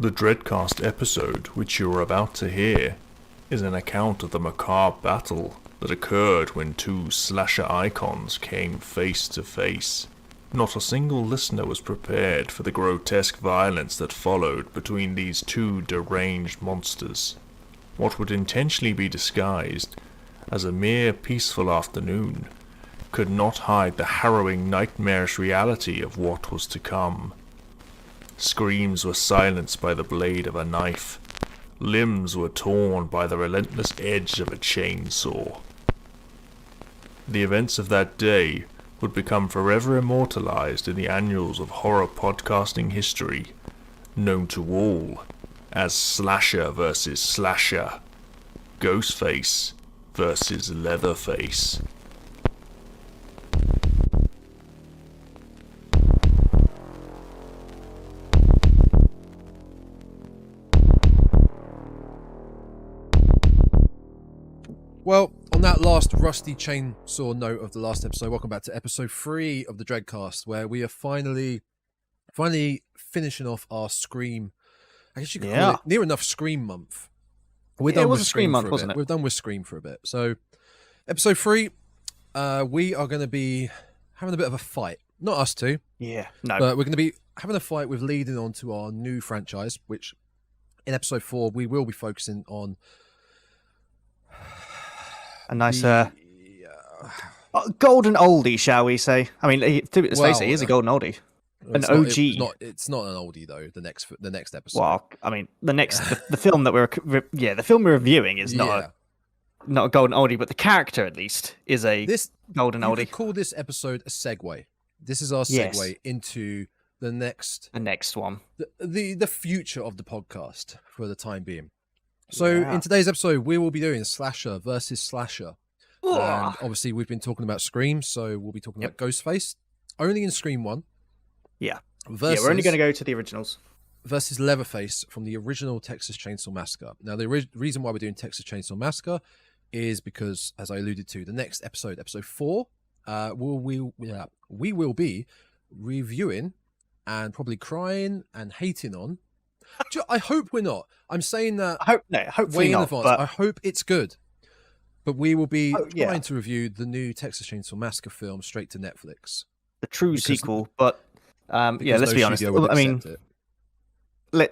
The Dreadcast episode, which you are about to hear, is an account of the macabre battle that occurred when two slasher icons came face to face. Not a single listener was prepared for the grotesque violence that followed between these two deranged monsters. What would intentionally be disguised as a mere peaceful afternoon could not hide the harrowing, nightmarish reality of what was to come. Screams were silenced by the blade of a knife. Limbs were torn by the relentless edge of a chainsaw. The events of that day would become forever immortalized in the annals of horror podcasting history, known to all as Slasher vs Slasher, Ghostface vs Leatherface. Well, on that last rusty chainsaw note of the last episode, welcome back to episode 3 of the Dreadcast, where we are finally finishing off our Scream. I guess you could call it near enough Scream month. We're done with Scream month, wasn't it? We're done with Scream for a bit. So, episode 3, we are going to be having a bit of a fight. Not us two. Yeah, no. But we're going to be having a fight with leading on to our new franchise, which in episode 4 we will be focusing on a nice golden oldie, shall we say? I mean, let's face it, he is a golden oldie, an OG. It's not an oldie though. The next episode. Well, I mean, the film that the film we're reviewing is not a golden oldie, but the character at least is golden oldie. You could call this episode a segue. This is our segue into the next one, the future of the podcast for the time being. So in today's episode, we will be doing Slasher versus Slasher. And obviously, we've been talking about Scream, so we'll be talking about Ghostface. Only in Scream 1. Yeah. We're only going to go to the originals. Versus Leatherface from the original Texas Chainsaw Massacre. Now, the reason why we're doing Texas Chainsaw Massacre is because, as I alluded to, the next episode, episode 4, we will be reviewing and probably crying and hating on. I hope we're not. I'm saying that hopefully way in not, advance. but I hope it's good. But we will be trying to review the new Texas Chainsaw Massacre film straight to Netflix. The true sequel, but let's be honest. I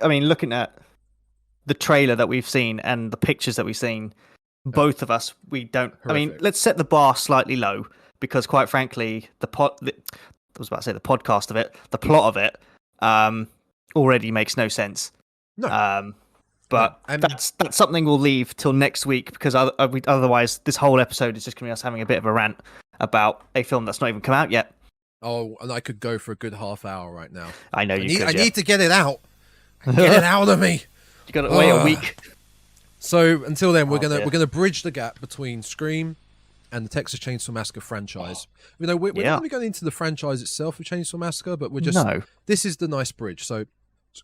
mean, looking at the trailer that we've seen and the pictures that we've seen, both of us, we don't. Horrific. I mean, let's set the bar slightly low because, quite frankly, the podcast of it, the plot of it, already makes no sense. No. But that's something we'll leave till next week because otherwise this whole episode is just going to be us having a bit of a rant about a film that's not even come out yet. Oh, and I could go for a good half hour right now. I know you could. I need to get it out. Get it out of me. You got to wait a week. So until then, we're gonna bridge the gap between Scream and the Texas Chainsaw Massacre franchise. We're not going to be going into the franchise itself of Chainsaw Massacre, but this is the nice bridge. So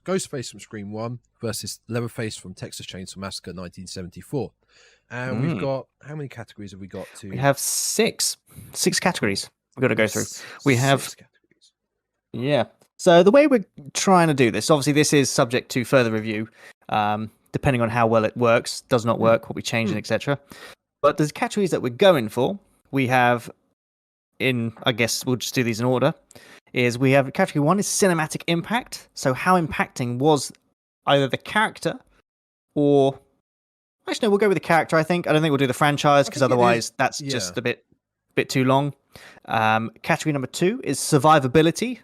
Ghostface from Scream 1 versus Leatherface from Texas Chainsaw Massacre 1974. And we've got, how many categories have we got to? We have six categories we've got to go through. We have 6 categories. Yeah. So the way we're trying to do this, obviously this is subject to further review, depending on how well it works, does not work, what we change, and etc. But the categories that we're going for, we have I guess we'll just do these in order, is we have category 1 is cinematic impact. So how impacting was either the character or... Actually, no, we'll go with the character, I think. I don't think we'll do the franchise because otherwise that's just a bit too long. Category number 2 is survivability.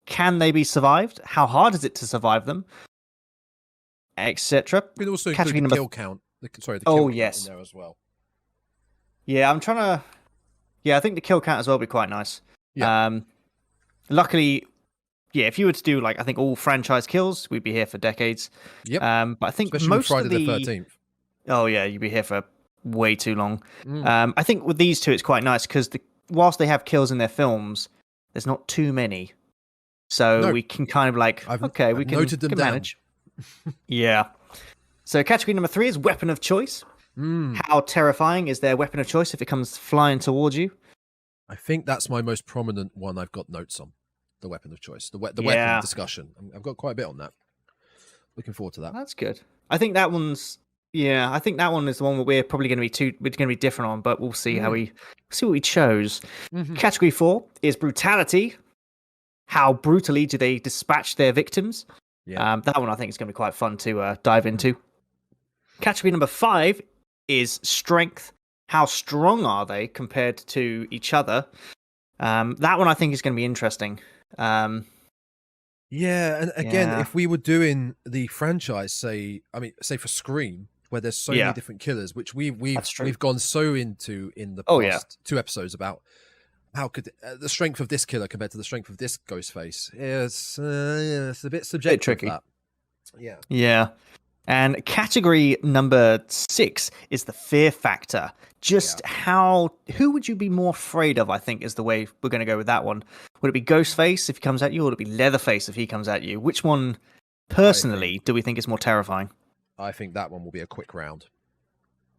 Can they be survived? How hard is it to survive them? Etc. We can also include the kill count. The kill count in there as well. Yeah, I'm trying to... Yeah, I think the kill count as well would be quite nice. Yeah. Luckily, if you were to do I think all franchise kills, we'd be here for decades. Yep. But I think especially most Friday of the 13th. Oh yeah, you'd be here for way too long. I think with these two, it's quite nice because whilst they have kills in their films, there's not too many, so we can kind of we can noted them manage. Yeah. So category number 3 is weapon of choice. How terrifying is their weapon of choice if it comes flying towards you? I think that's my most prominent one I've got notes on. The weapon of choice. The weapon discussion. I've got quite a bit on that. looking forward to that. That's good. I think that one's I think that one is the one that we're probably going to be different on, but we'll see how we see what we chose. Category 4 is brutality. How brutally do they dispatch their victims? Yeah. That one I think is going to be quite fun to dive into. Category number 5 is strength. How strong are they compared to each other? That one I think is going to be interesting. Yeah, and again, if we were doing the franchise, say for Scream, where there's so many different killers, which we've gone so into in the past 2 episodes about how could the strength of this killer compared to the strength of this Ghostface. It's a bit subjective. Tricky. That. Yeah. And category number 6 is the fear factor. Just who would you be more afraid of, I think, is the way we're going to go with that one. Would it be Ghostface if he comes at you, or would it be Leatherface if he comes at you? Which one, personally, do we think is more terrifying? I think that one will be a quick round.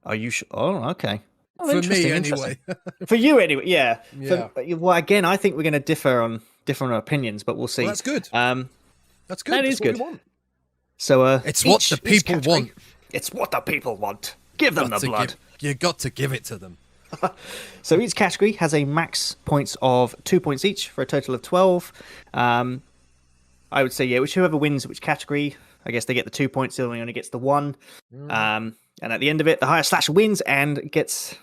Are you sure? Oh, okay. For me, anyway. For you, anyway, yeah. Well, again, I think we're going to differ on different opinions, but we'll see. Well, that's good. That's good. That is good. So it's what the people want. It's what the people want. Give them the blood. You got to give it to them. So each category has a max points of 2 points each for a total of 12. I would say, whichever wins which category, I guess they get the 2 points, the other one only gets the 1. And at the end of it, the higher slasher wins and gets,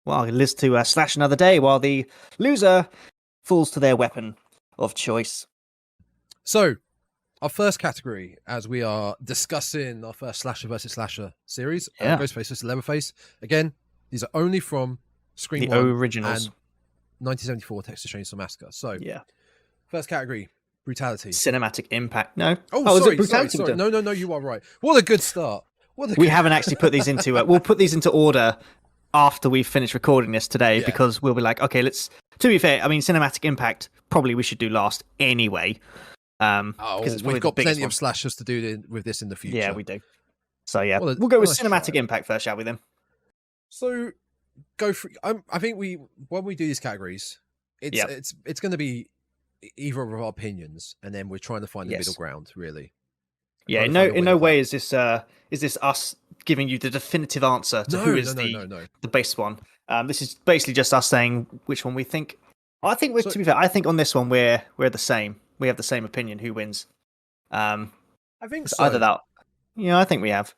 lives to slash another day, while the loser falls to their weapon of choice. So, our first category, as we are discussing our first slasher versus slasher series, Ghostface vs Leatherface. Again, these are only from Scream 1 originals and 1974 Texas Chainsaw Massacre. So, first category, brutality. Cinematic impact. No. Sorry, brutality. Sorry. No, you are right. What a good start. We haven't actually put these into we'll put these into order after we've finished recording this today, because we'll be like, okay, to be fair, I mean, cinematic impact probably we should do last anyway. Because we've got plenty of slashers to do with this in the future. Yeah, we do. So we'll go with cinematic impact first, shall we then? So go for. I think when we do these categories, it's going to be either of our opinions, and then we're trying to find the middle ground, really. Yeah, in no way is this us giving you the definitive answer to who is the base one. This is basically just us saying which one we think. I think to be fair, I think on this one we're the same. We have the same opinion who wins. I think so. Either that. I think we have.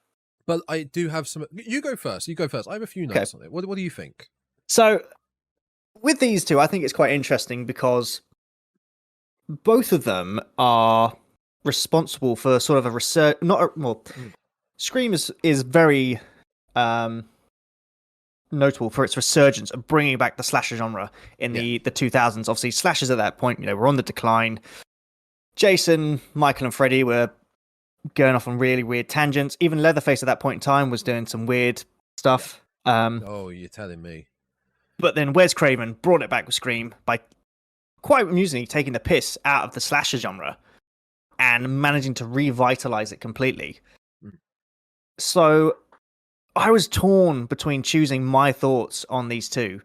But I do have some. You go first. I have a few notes on it. What do you think? So, with these two, I think it's quite interesting because both of them are responsible for sort of a research. Scream is very notable for its resurgence of bringing back the slasher genre in the 2000s. Obviously, slashers at that point, were on the decline. Jason, Michael, and Freddy were going off on really weird tangents. Even Leatherface at that point in time was doing some weird stuff. You're telling me. But then Wes Craven brought it back with Scream by quite amusingly taking the piss out of the slasher genre and managing to revitalize it completely. So I was torn between choosing my thoughts on these two.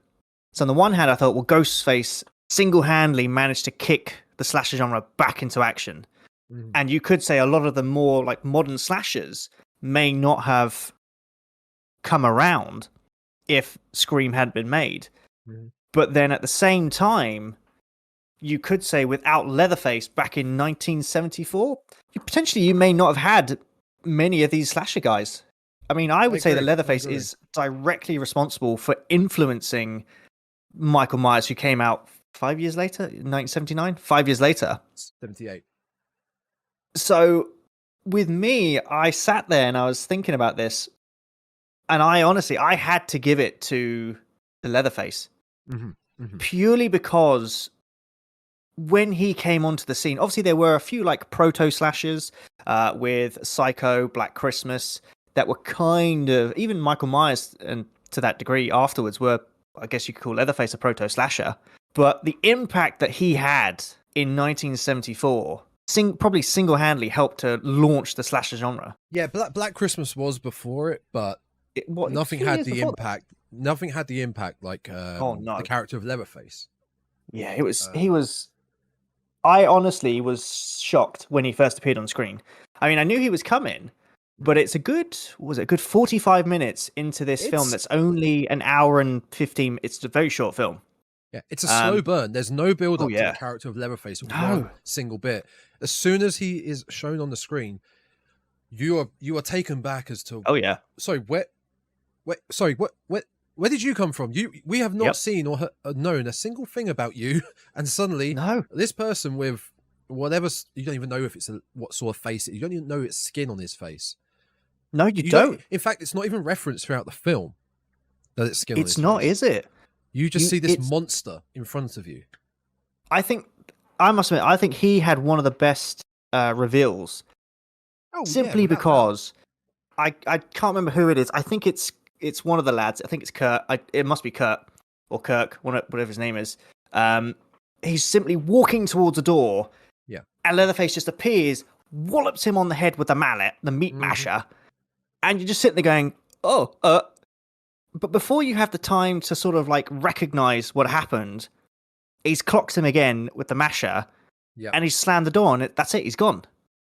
So on the one hand, I thought, Ghostface single-handedly managed to kick the slasher genre back into action. And you could say a lot of the more modern slashers may not have come around if Scream hadn't been made. But then at the same time, you could say without Leatherface back in 1974, you may not have had many of these slasher guys. I mean, I would say that Leatherface is directly responsible for influencing Michael Myers, who came out 5 years later, 1979? 5 years later. 78. So, with me, I sat there and I was thinking about this, and I had to give it to the Leatherface. Purely because when he came onto the scene, obviously there were a few proto-slashers with Psycho, Black Christmas, that were kind of, even Michael Myers, and to that degree afterwards, were, I guess you could call Leatherface a proto-slasher. But the impact that he had in 1974 probably single-handedly helped to launch the slasher genre. Yeah, Black Christmas was before it, but nothing had the impact. Nothing had the impact like the character of Leatherface. Yeah, it was. He was. I honestly was shocked when he first appeared on screen I mean, I knew he was coming, but it's a good 45 minutes into this film that's only an hour and 15. It's a very short film. Yeah, it's a slow burn. There's no build up to yeah. the character of Leatherface one single bit. As soon as he is shown on the screen, you are taken back as to sorry, where did you come from? We have not seen or known a single thing about you, and suddenly this person with whatever, you don't even know if it's what sort of face you don't even know it's skin on his face. No, you don't. In fact, it's not even referenced throughout the film that it's skin on his face. It's not, is it? You just see this monster in front of you. I must admit, I think he had one of the best reveals. Simply because I can't remember who it is. I think it's one of the lads. I think it's Kurt. It must be Kurt or Kirk, whatever his name is. He's simply walking towards a door. Yeah. And Leatherface just appears, wallops him on the head with the mallet, the meat masher, and you're just sitting there going, But before you have the time to sort of like recognize what happened, he's clocked him again with the masher, and he's slammed the door, and that's it. He's gone.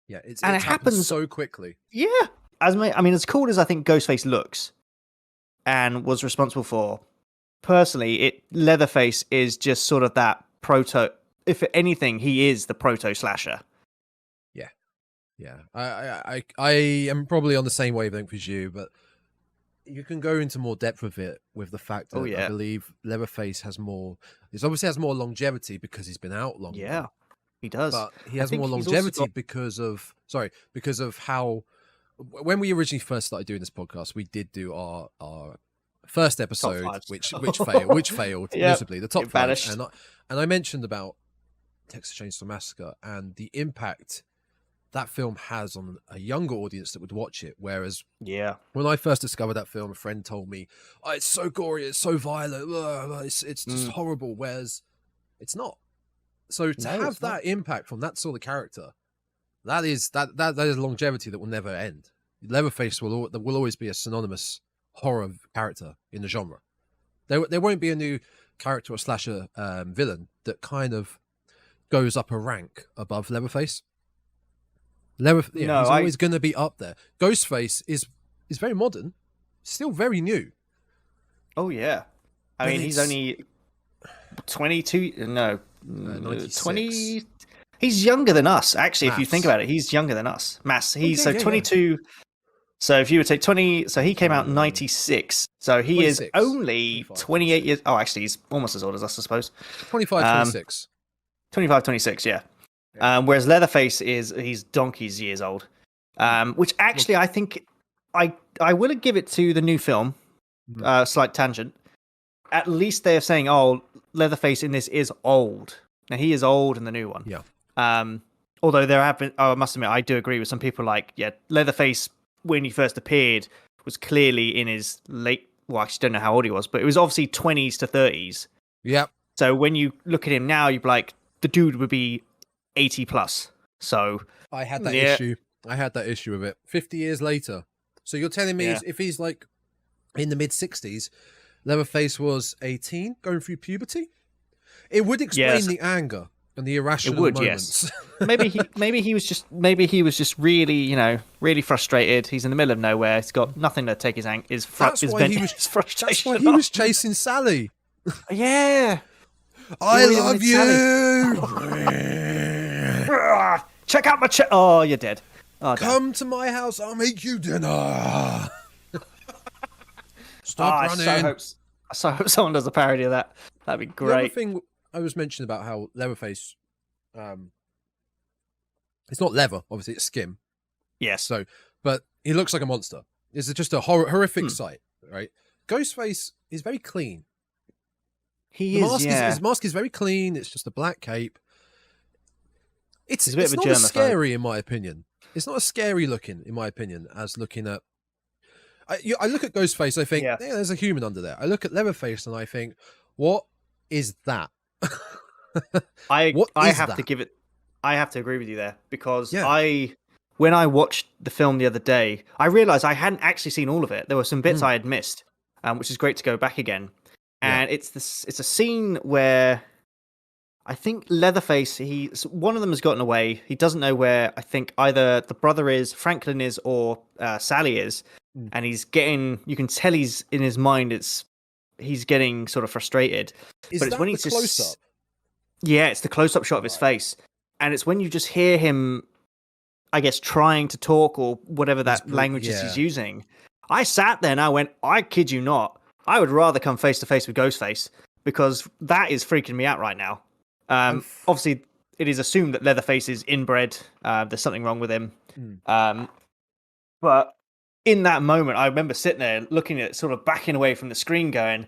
Yeah, it happens so quickly. Yeah, as cool as I think Ghostface looks, and was responsible for, personally, Leatherface is just sort of that proto. If anything, he is the proto slasher. Yeah. I am probably on the same wavelength as you, but you can go into more depth with it with the fact that I believe Leatherface has more. He obviously has more longevity because he's been out longer. Yeah, he does. But he has more longevity because of how. When we originally first started doing this podcast, we did do our first episode, which failed miserably. The top five, and I mentioned about Texas Chainsaw Massacre and the impact that film has on a younger audience that would watch it. Whereas when I first discovered that film, a friend told me, it's so gory, it's so violent, it's just horrible, whereas it's not. So to have that impact from that sort of character, that is longevity that will never end. Leatherface will always be a synonymous horror character in the genre. There won't be a new character or slasher villain that kind of goes up a rank above Leatherface. He's always going to be up there. Ghostface is very modern, still very new. Oh yeah, I mean he's only 22. No, 20. He's younger than us, actually. If you think about it, he's younger than us. He's 22. Yeah. So if you would take 20, so he came out in 96. So he 26. Is only 28 years. Oh, actually, he's almost as old as us, I suppose. 25, 26. 25, 26. Yeah. Whereas Leatherface he's donkey's years old, which actually I think I will give it to the new film. Slight tangent. At least they're saying, Leatherface in this is old. Now he is old in the new one. Yeah. Although there have been, I must admit, I do agree with some people. Leatherface when he first appeared was clearly in his late. Well, I actually don't know how old he was, but it was obviously 20s to 30s. Yeah. So when you look at him now, you'd be like, the dude would be 80 plus. So I had that issue. I had that issue with it 50 years later. So you're telling me if he's like in the mid 60s, Leatherface was 18 going through puberty? It would explain the anger and the irrational moments. Yes. maybe he was just really, really frustrated. He's in the middle of nowhere. He's got nothing to take his frustration. That's why he was chasing Sally. Yeah. I love you. Check out my Oh, you're dead. Oh, come to my house. I'll make you dinner. Stop running. I so hope someone does a parody of that. That'd be great. The other thing I was mentioning about how Leatherface, it's not leather, obviously it's skin. Yes. So, but he looks like a monster. It's just a horrific sight, right? Ghostface is very clean. His mask is very clean. It's just a black cape. It's not as scary in my opinion. It's not as scary looking in my opinion as looking at. I look at Ghostface. I think there's a human under there. I look at Leatherface and I think, what is that? I have to agree with you there because when I watched the film the other day, I realized I hadn't actually seen all of it. There were some bits I had missed, which is great to go back again. And it's a scene where I think Leatherface, one of them has gotten away. He doesn't know where, I think, either the brother is, Franklin is, or Sally is. And you can tell he's in his mind, he's getting sort of frustrated. Is but it's that when the he's close-up? Yeah, it's the close-up shot of his face. And it's when you just hear him, I guess, trying to talk or whatever that language is he's using. I sat there and I went, I kid you not, I would rather come face-to-face with Ghostface, because that is freaking me out right now. Obviously, it is assumed that Leatherface is inbred. There's something wrong with him. But in that moment, I remember sitting there looking at it, sort of backing away from the screen going,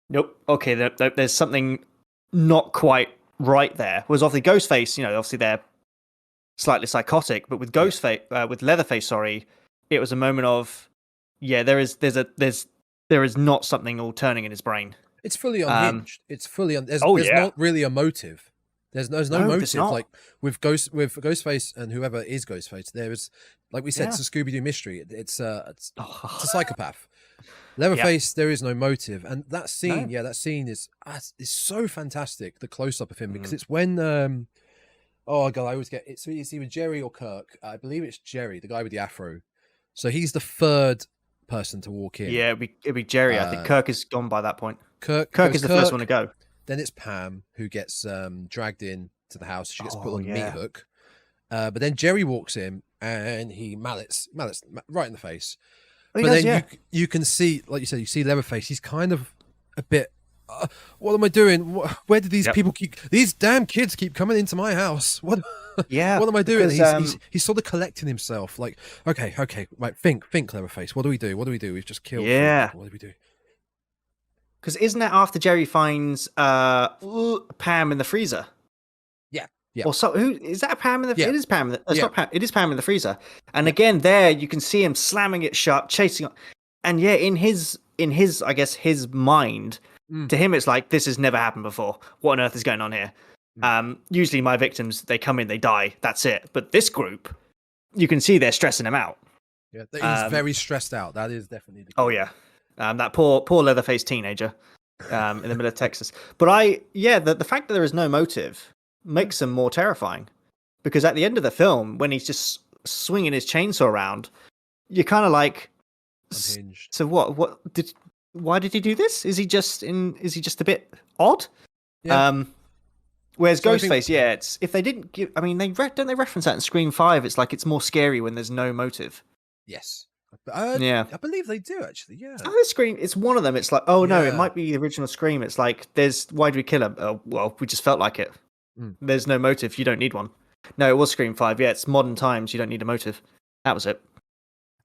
nope, okay, there's something not quite right there. Whereas obviously Ghostface, obviously they're slightly psychotic, but with Ghostface, with Leatherface, sorry, it was a moment of, there is not something all turning in his brain. It's fully unhinged. It's fully there's not really a motive. There's no motive like with Ghostface and whoever is Ghostface. There is, like we said, it's a Scooby-Doo mystery. It's a psychopath. Leatherface, there is no motive, and that scene, that scene is so fantastic. The close up of him, because it's when oh god, I always get it's either Jerry or Kirk. I believe it's Jerry, the guy with the afro. So he's the third person to walk in. Yeah, it'd be Jerry. I think Kirk is gone by that point. Kirk is the first one to go. Then it's Pam who gets dragged in to the house. She gets put on the meat hook. But then Jerry walks in and he mallets right in the face. But then you can see, like you said, you see Leatherface. He's kind of a bit. What am I doing? Where did these people keep? These damn kids keep coming into my house. What? Yeah. What am I doing? He's sort of collecting himself. Like, okay, right. Think, Leatherface. What do we do? We've just killed. Yeah. What do we do? Because isn't that after Jerry finds Pam in the freezer? Yeah. Or so who is that? Pam in the? Yeah. It is Pam. It's not Pam. It is Pam in the freezer. And again, there you can see him slamming it shut, chasing. And in his, I guess his mind, to him it's like, this has never happened before. What on earth is going on here? Usually my victims, they come in, they die. That's it. But this group, you can see they're stressing him out. Yeah, he's very stressed out. That is definitely the case. Oh yeah. That poor Leatherface teenager in the middle of Texas. But the fact that there is no motive makes him more terrifying, because at the end of the film, when he's just swinging his chainsaw around, you're kind of like, unhinged. So why did he do this? Is he just a bit odd? Yeah. Whereas Ghostface, it's if they didn't give, I mean, don't they reference that in Scream 5? It's like it's more scary when there's no motive. Yes. I believe they do actually. Yeah. Scream. It's one of them. It's like, oh no, it might be the original Scream. It's like, why do we kill him? Oh, well, we just felt like it. There's no motive. You don't need one. No, it was Scream 5. Yeah, it's modern times. You don't need a motive. That was it.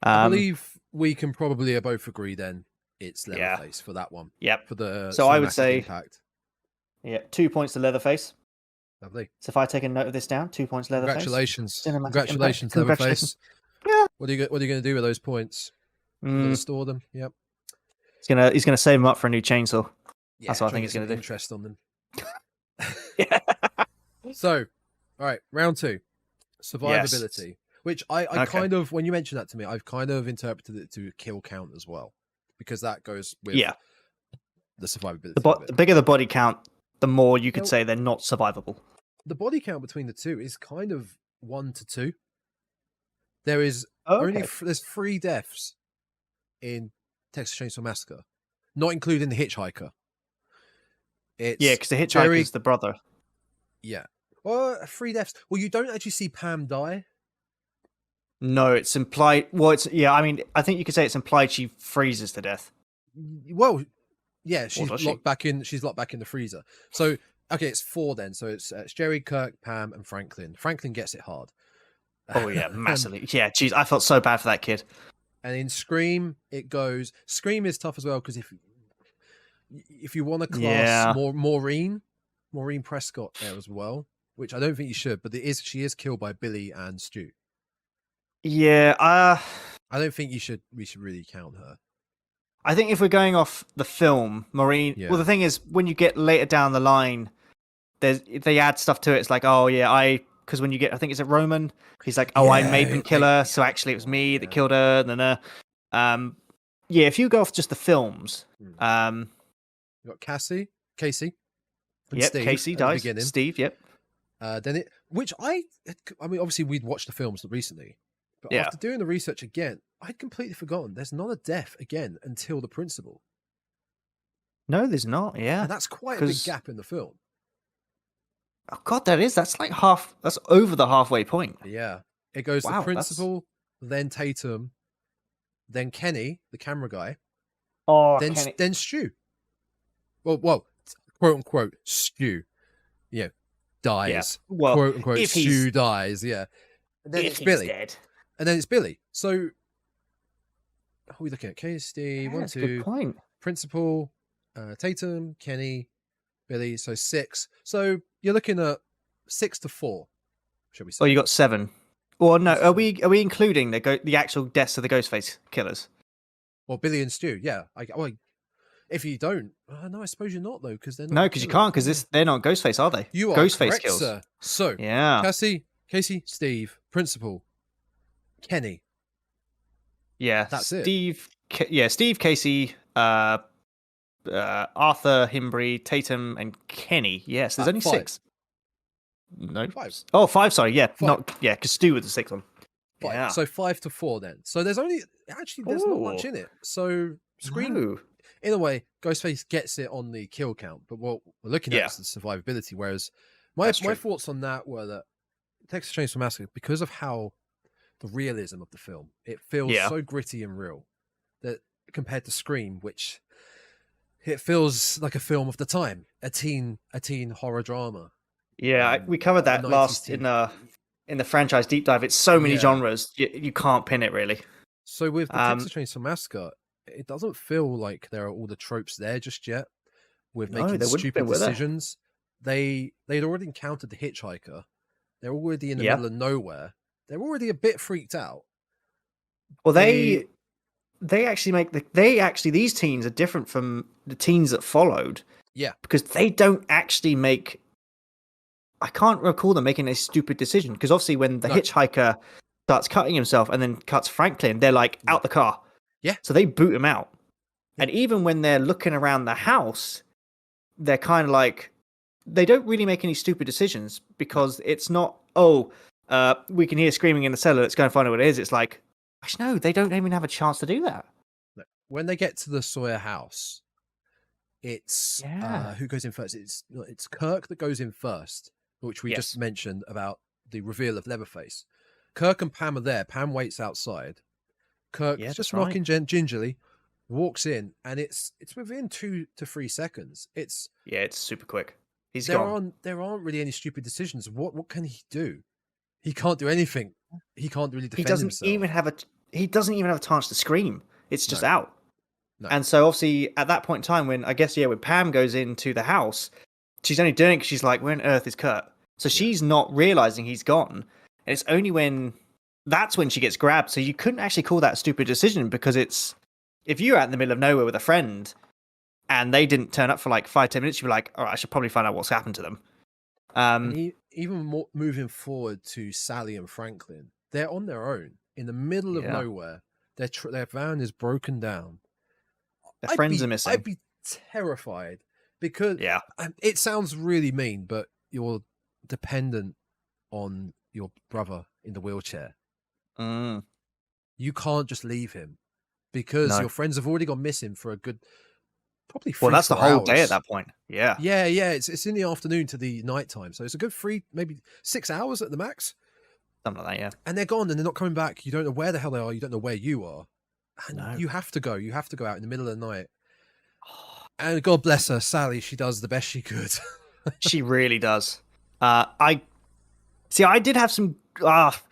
I believe we can probably both agree then it's Leatherface for that one. Yep. For the so I would say impact. 2 points to Leatherface. Lovely. So if I take a note of this down, 2 points Leatherface. Congratulations, Leatherface. Yeah. What are you going to do with those points? Going to store them? Yep. He's gonna save them up for a new chainsaw. Yeah, that's what I think he's gonna do. Interest on them. Yeah. So, all right, round 2, survivability. Which I kind of, when you mentioned that to me, I've kind of interpreted it to kill count as well, because that goes with the survivability. The bigger the body count, the more you could say they're not survivable. The body count between the two is kind of 1 to 2. There is there's 3 deaths in Texas Chainsaw Massacre, not including the hitchhiker. Because the hitchhiker is the brother. Yeah. Well, 3 deaths. Well, you don't actually see Pam die. No, it's implied. Well, I mean, I think you could say it's implied she freezes to death. Well, yeah, she's locked back in. She's locked back in the freezer. So, okay, it's 4 then. So it's Jerry, Kirk, Pam, and Franklin. Franklin gets it hard. Oh yeah, massively. Yeah, geez, I felt so bad for that kid. And in Scream, it goes. Scream is tough as well, because if you want to class Maureen Prescott there as well, which I don't think you should, but she is killed by Billy and Stu. Yeah, I don't think we should really count her. I think if we're going off the film, Maureen. Yeah. Well, the thing is, when you get later down the line, they add stuff to it. It's like, because when you get, I think it's a Roman. He's like, I made them kill her, so actually it was me that killed her. And then, if you go off just the films, you got Casey. And Yep, Steve Casey at the dies. beginning. Steve, yep. Then it, which I mean, obviously we'd watched the films recently, but Yeah. after doing the research again, I'd completely forgotten. There's not a death again until the principal, No, there's not. Yeah, and that's quite a big 'cause- gap in the film. Oh God, that's like half. That's over the halfway point. Yeah, it goes Wow, the principal, then Tatum, then Kenny, the camera guy, Oh, then Stu. Well, quote unquote Stu. Yeah, dies. Yeah. Well, quote unquote if Stu he's- dies. Yeah, and then if it's he's Billy, dead. and then it's Billy. So, who are we looking at? KSD, Yeah, 1, that's a 2, good point. principal, Tatum, Kenny, Billy. So 6. So you're looking at 6 to 4, shall we say? Oh, you got 7. Or no? That's Are we including the actual deaths of the Ghostface killers? Well, Billy and Stu. Yeah. If you don't, no, I suppose you're not though, because they're not. No, because you can't, because they're not Ghostface, are they? You are Ghostface correct, kills. sir. So Yeah. Casey, Steve, principal, Kenny. Yeah, That's it. Steve, Casey, Arthur, Himbry, Tatum, and Kenny. Yes, there's only 5. 6. No, 5. Oh, 5. Sorry, yeah, 5. because Stu was the 6th one. 5. Yeah. So 5 to 4 then. So there's not much in it. So Scream, No. in a way, Ghostface gets it on the kill count, but what we're looking at is the survivability. Whereas my thoughts on that were that Texas Chainsaw Massacre, because of how the realism of the film, it feels so gritty and real that compared to Scream, which it feels like a film of the time, a teen horror drama. Yeah, we covered that last in the franchise deep dive. It's so many genres, you can't pin it really. So with the Texas Chainsaw Massacre, it doesn't feel like there are all the tropes there just yet. With making stupid decisions, they'd already encountered the hitchhiker. They're already in the middle of nowhere. They're already a bit freaked out. Well, they actually these teens are different from the teens that followed. Yeah, because they don't actually make. I can't recall them making a stupid decision, because obviously when the hitchhiker starts cutting himself and then cuts Franklin, they're like out the car. Yeah. So they boot him out. Yeah. And even when they're looking around the house, they're kind of like, they don't really make any stupid decisions, because it's not, we can hear screaming in the cellar, let's go and find out what it is. It's like, no, they don't even have a chance to do that. When they get to the Sawyer house, it's who goes in first? It's Kirk that goes in first, which we just mentioned about the reveal of Leatherface. Kirk and Pam are there. Pam waits outside. Kirk just knocking gingerly, walks in, and it's within 2 to 3 seconds. It's super quick. He's gone. There aren't really any stupid decisions. What can he do? He can't do anything. He can't really defend himself. He doesn't even have a chance to scream. It's just out. No. And so obviously at that point in time, when when Pam goes into the house, she's only doing it because she's like, where on earth is Kurt? So she's not realizing he's gone. And it's only that's when she gets grabbed. So you couldn't actually call that a stupid decision, because if you're out in the middle of nowhere with a friend and they didn't turn up for like 5-10 minutes, you'd be like, all right, I should probably find out what's happened to them. Even more moving forward to Sally and Franklin, they're on their own in the middle of nowhere. Their van is broken down. Their friends are missing. I'd be terrified, because it sounds really mean, but you're dependent on your brother in the wheelchair. You can't just leave him, because your friends have already gone missing for a good probably 3 that's the whole hours. day at that point. Yeah. It's in the afternoon to the nighttime, so it's a good 3, maybe 6 hours at the max. Something like that, yeah. And they're gone, and they're not coming back. You don't know where the hell they are. You don't know where you are. And you have to go. You have to go out in the middle of the night. And God bless her, Sally. She does the best she could. She really does. I did have some gripes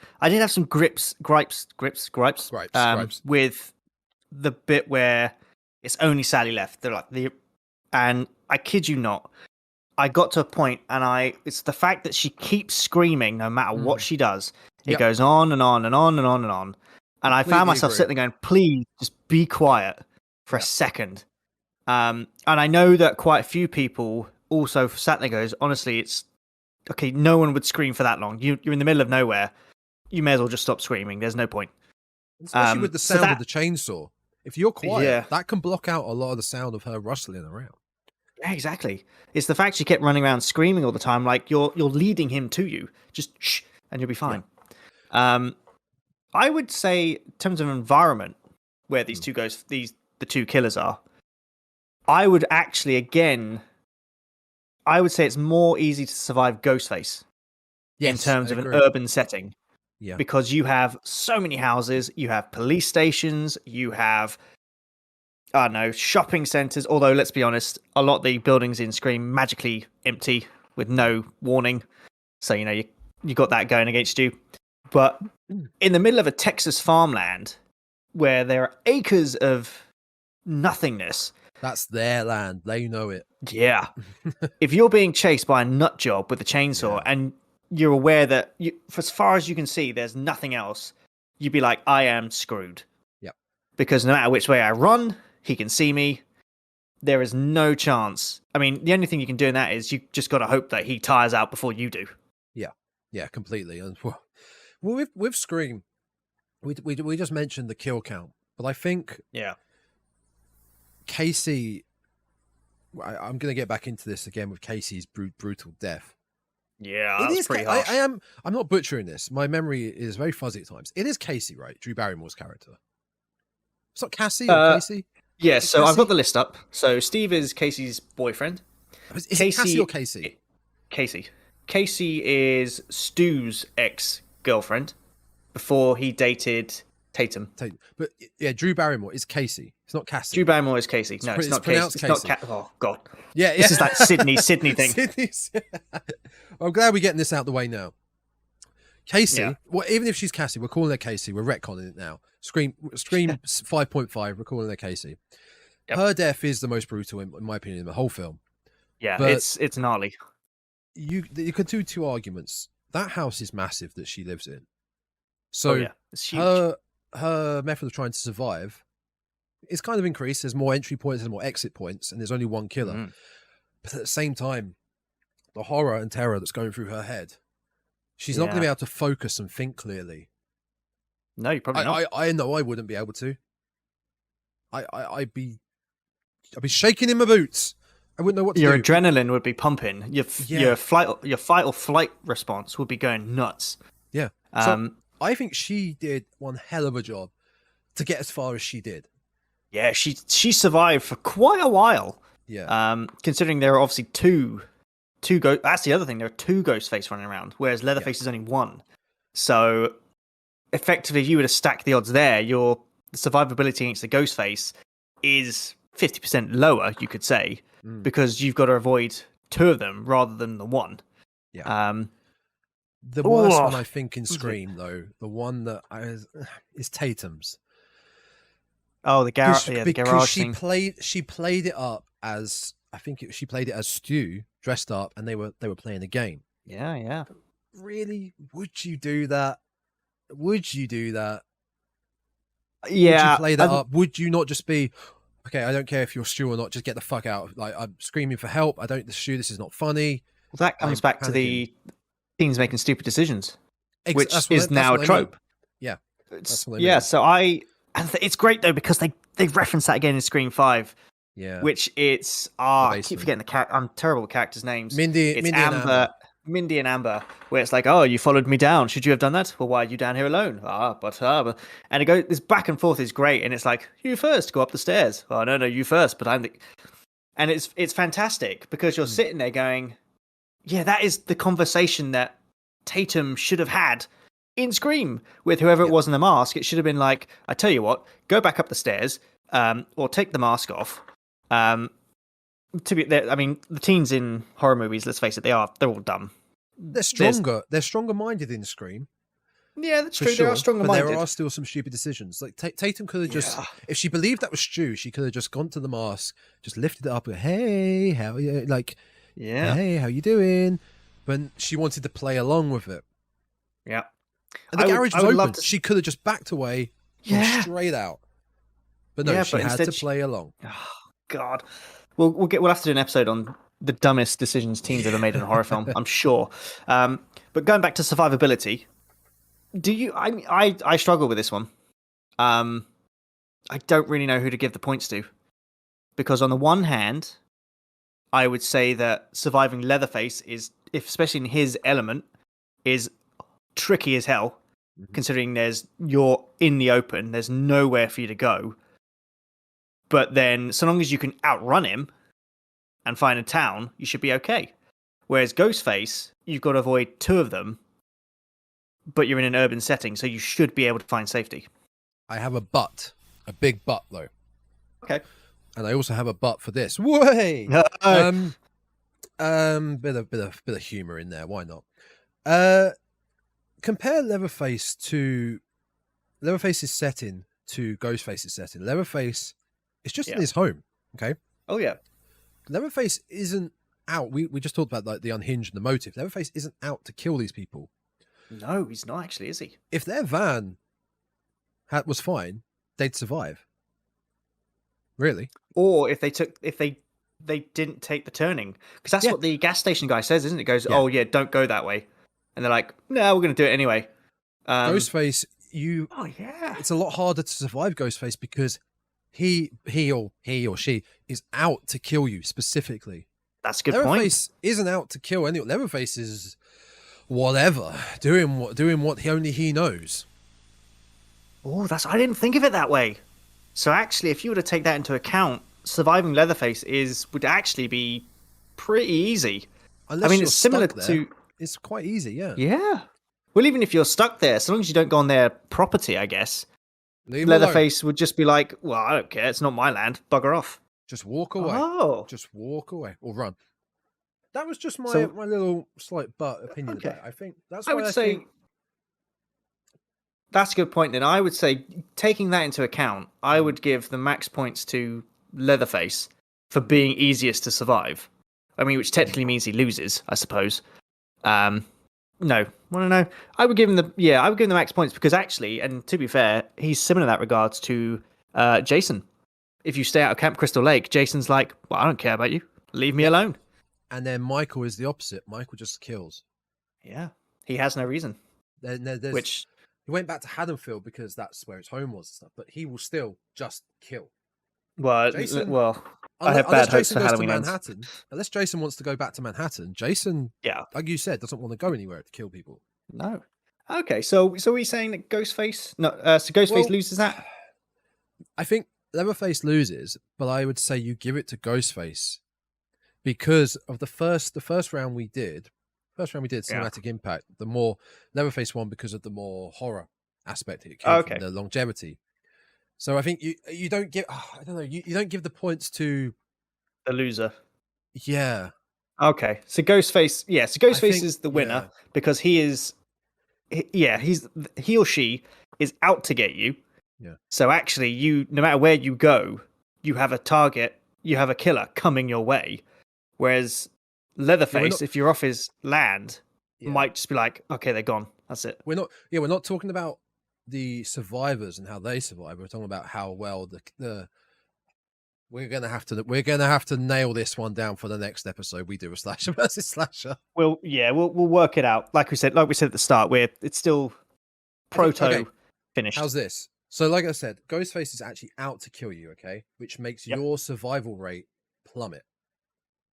with the bit where it's only Sally left. They're like and I kid you not, I got to a point, and it's the fact that she keeps screaming no matter what she does. It goes on and on and on and on and on. And I found myself sitting there going, please just be quiet for a second. And I know that quite a few people also sat there goes, honestly, it's okay. No one would scream for that long. You're in the middle of nowhere. You may as well just stop screaming. There's no point. Especially with the sound of the chainsaw. If you're quiet, that can block out a lot of the sound of her rustling around. Yeah, exactly. It's the fact she kept running around screaming all the time, like you're leading him to you. Just shh, and you'll be fine. I would say, in terms of environment, where these two the two killers are, I would actually I would say it's more easy to survive Ghostface in terms of an urban setting. Yeah. Because you have so many houses, you have police stations, you have, I don't know, shopping centers. Although, let's be honest, a lot of the buildings in Scream magically empty with no warning. So, you got that going against you. But in the middle of a Texas farmland where there are acres of nothingness. That's their land. They know it. Yeah. If you're being chased by a nut job with a chainsaw and you're aware that, for as far as you can see, there's nothing else, you'd be like, I am screwed. Yeah. Because no matter which way I run, he can see me. There is no chance. I mean, the only thing you can do in that is you just got to hope that he tires out before you do. Yeah. Yeah, completely. And well, with Scream, we just mentioned the kill count, but I think Casey, I'm going to get back into this again with Casey's brutal death. Yeah, that's pretty harsh. I'm not butchering this. My memory is very fuzzy at times. It is Casey, right? Drew Barrymore's character. It's not Cassie or Casey? Yeah, so Cassie? I've got the list up. So Steve is Casey's boyfriend. Is it Cassie or Casey? Casey. Casey is Stu's ex-girlfriend before he dated Tatum. But yeah, Drew Barrymore is Casey. It's not Cassie. Drew Barrymore is Casey. No, it's not Casey. It's not oh, God. Yeah. This is that Sydney thing. I'm glad we're getting this out the way now. Casey, well, even if she's Cassie, we're calling her Casey. We're retconning it now. Scream 5.5, we're calling her Casey. Yep. Her death is the most brutal, in my opinion, in the whole film. Yeah, but it's gnarly. You could do two arguments. That house is massive that she lives in. So it's huge. Her method of trying to survive is kind of increased. There's more entry points and more exit points, and there's only one killer. But at the same time, the horror and terror that's going through her head, she's not going to be able to focus and think clearly. No, you probably not. I know I wouldn't be able to. I'd be shaking in my boots. I wouldn't know what to do. Your adrenaline would be pumping. Your fight or flight response would be going nuts. Yeah. So I think she did one hell of a job to get as far as she did. Yeah, she survived for quite a while. Yeah. Considering there are obviously two that's the other thing. There are two Ghostface running around, whereas Leatherface is only one. So effectively, if you were to stack the odds there, your survivability against the Ghostface is 50% lower, you could say, because you've got to avoid two of them rather than the one. Yeah. The worst one, I think, in Scream, though, the one that is Tatum's. Oh, the garage thing. She played it up as she played it as Stu dressed up, and they were playing a game. Yeah. But really, would you do that? Would you do that? Yeah. Would you play that up? Would you not just be, okay, I don't care if you're Stu or not, just get the fuck out. Like, I'm screaming for help. Stu, this is not funny. Well, that comes back to the teens making stupid decisions, which is now a trope. Yeah. So it's great though, because they reference that again in Scream 5. Yeah. Which it's I keep forgetting I'm terrible with characters' names. Mindy and Amber, where it's like, oh, you followed me down. Should you have done that? Well, why are you down here alone? And it goes, this back and forth is great, and it's like, you first, go up the stairs. Oh, no, you first, but and it's fantastic because you're sitting there going, yeah, that is the conversation that Tatum should have had in Scream with whoever it was in the mask. It should have been like, I tell you what, go back up the stairs, or take the mask off. The teens in horror movies, let's face it, they're all dumb. They're stronger. They're stronger minded in Scream. Yeah, that's true. Sure. They are stronger minded. But there are still some stupid decisions. Like Tatum could have just, if she believed that was Stu, she could have just gone to the mask, just lifted it up, and hey, how are you? Like, hey, how you doing? When she wanted to play along with it. Yeah. And the garage was open. She could have just backed away, straight out. But no, she had to play along. Oh, God. We'll have to do an episode on the dumbest decisions teens ever made in a horror film, I'm sure. But going back to survivability, I struggle with this one. I don't really know who to give the points to. Because on the one hand, I would say that surviving Leatherface is, if especially in his element, is tricky as hell. Considering you're in the open, there's nowhere for you to go. But then, so long as you can outrun him and find a town, you should be okay. Whereas Ghostface, you've got to avoid two of them, but you're in an urban setting, so you should be able to find safety. I have a big but though. Okay. And I also have a but for this. Way. Bit of humor in there. Why not? Compare Leatherface's setting to Ghostface's setting. Leatherface is just in his home. Okay. Oh yeah. Leatherface isn't out. We just talked about like the unhinged and the motive. Leatherface isn't out to kill these people. No, he's not actually, is he? If their van was fine, they'd survive. Really? Or if they didn't take the turning, because that's what the gas station guy says, isn't it? Goes, oh yeah, don't go that way, and they're like, no, we're going to do it anyway. Ghostface, it's a lot harder to survive Ghostface because he or she is out to kill you specifically. That's a good Leatherface point. isn't out to kill anyone. Leatherface is whatever, doing what only he knows. Oh, I didn't think of it that way. So actually, if you were to take that into account, surviving Leatherface would actually be pretty easy. Unless it's similar to. It's quite easy, yeah. Yeah. Well, even if you're stuck there, so long as you don't go on their property, I guess. Leatherface would just be like, well, I don't care. It's not my land. Bugger off. Just walk away. Oh. Just walk away or run. That was just my little slight opinion about it. I think that's why I think... That's a good point. Then I would say, taking that into account, I would give the max points to Leatherface for being easiest to survive. I mean, which technically means he loses, I suppose. No, want to know? I would give him the max points because actually, and to be fair, he's similar in that regards to Jason. If you stay out of Camp Crystal Lake, Jason's like, well, I don't care about you. Leave me alone. And then Michael is the opposite. Michael just kills. Yeah, he has no reason. Which he went back to Haddonfield because that's where his home was and stuff. But he will still just kill. Well, Jason, I have bad hopes for Halloween Manhattan. Unless Jason wants to go back to Manhattan, Jason, like you said, doesn't want to go anywhere to kill people. No. Okay, so are we saying that Ghostface? No, so Ghostface loses that. I think Leatherface loses, but I would say you give it to Ghostface because of the first round we did. Cinematic Impact. The more Leatherface won because of the more horror aspect it came from, the longevity. So I think you don't give I don't know you don't give the points to the loser. Yeah. Okay. So Ghostface, Ghostface is the winner because he or she is out to get you. Yeah. So actually, no matter where you go, you have a target, you have a killer coming your way. Whereas Leatherface, if you're off his land, might just be like, okay, they're gone. That's it. We're not talking about the survivors and how they survive. We're talking about how well we're gonna have to nail this one down for the next episode. We do a slasher versus slasher. We'll work it out. Like we said at the start, it's still finished. How's this? So, like I said, Ghostface is actually out to kill you. Okay, which makes your survival rate plummet.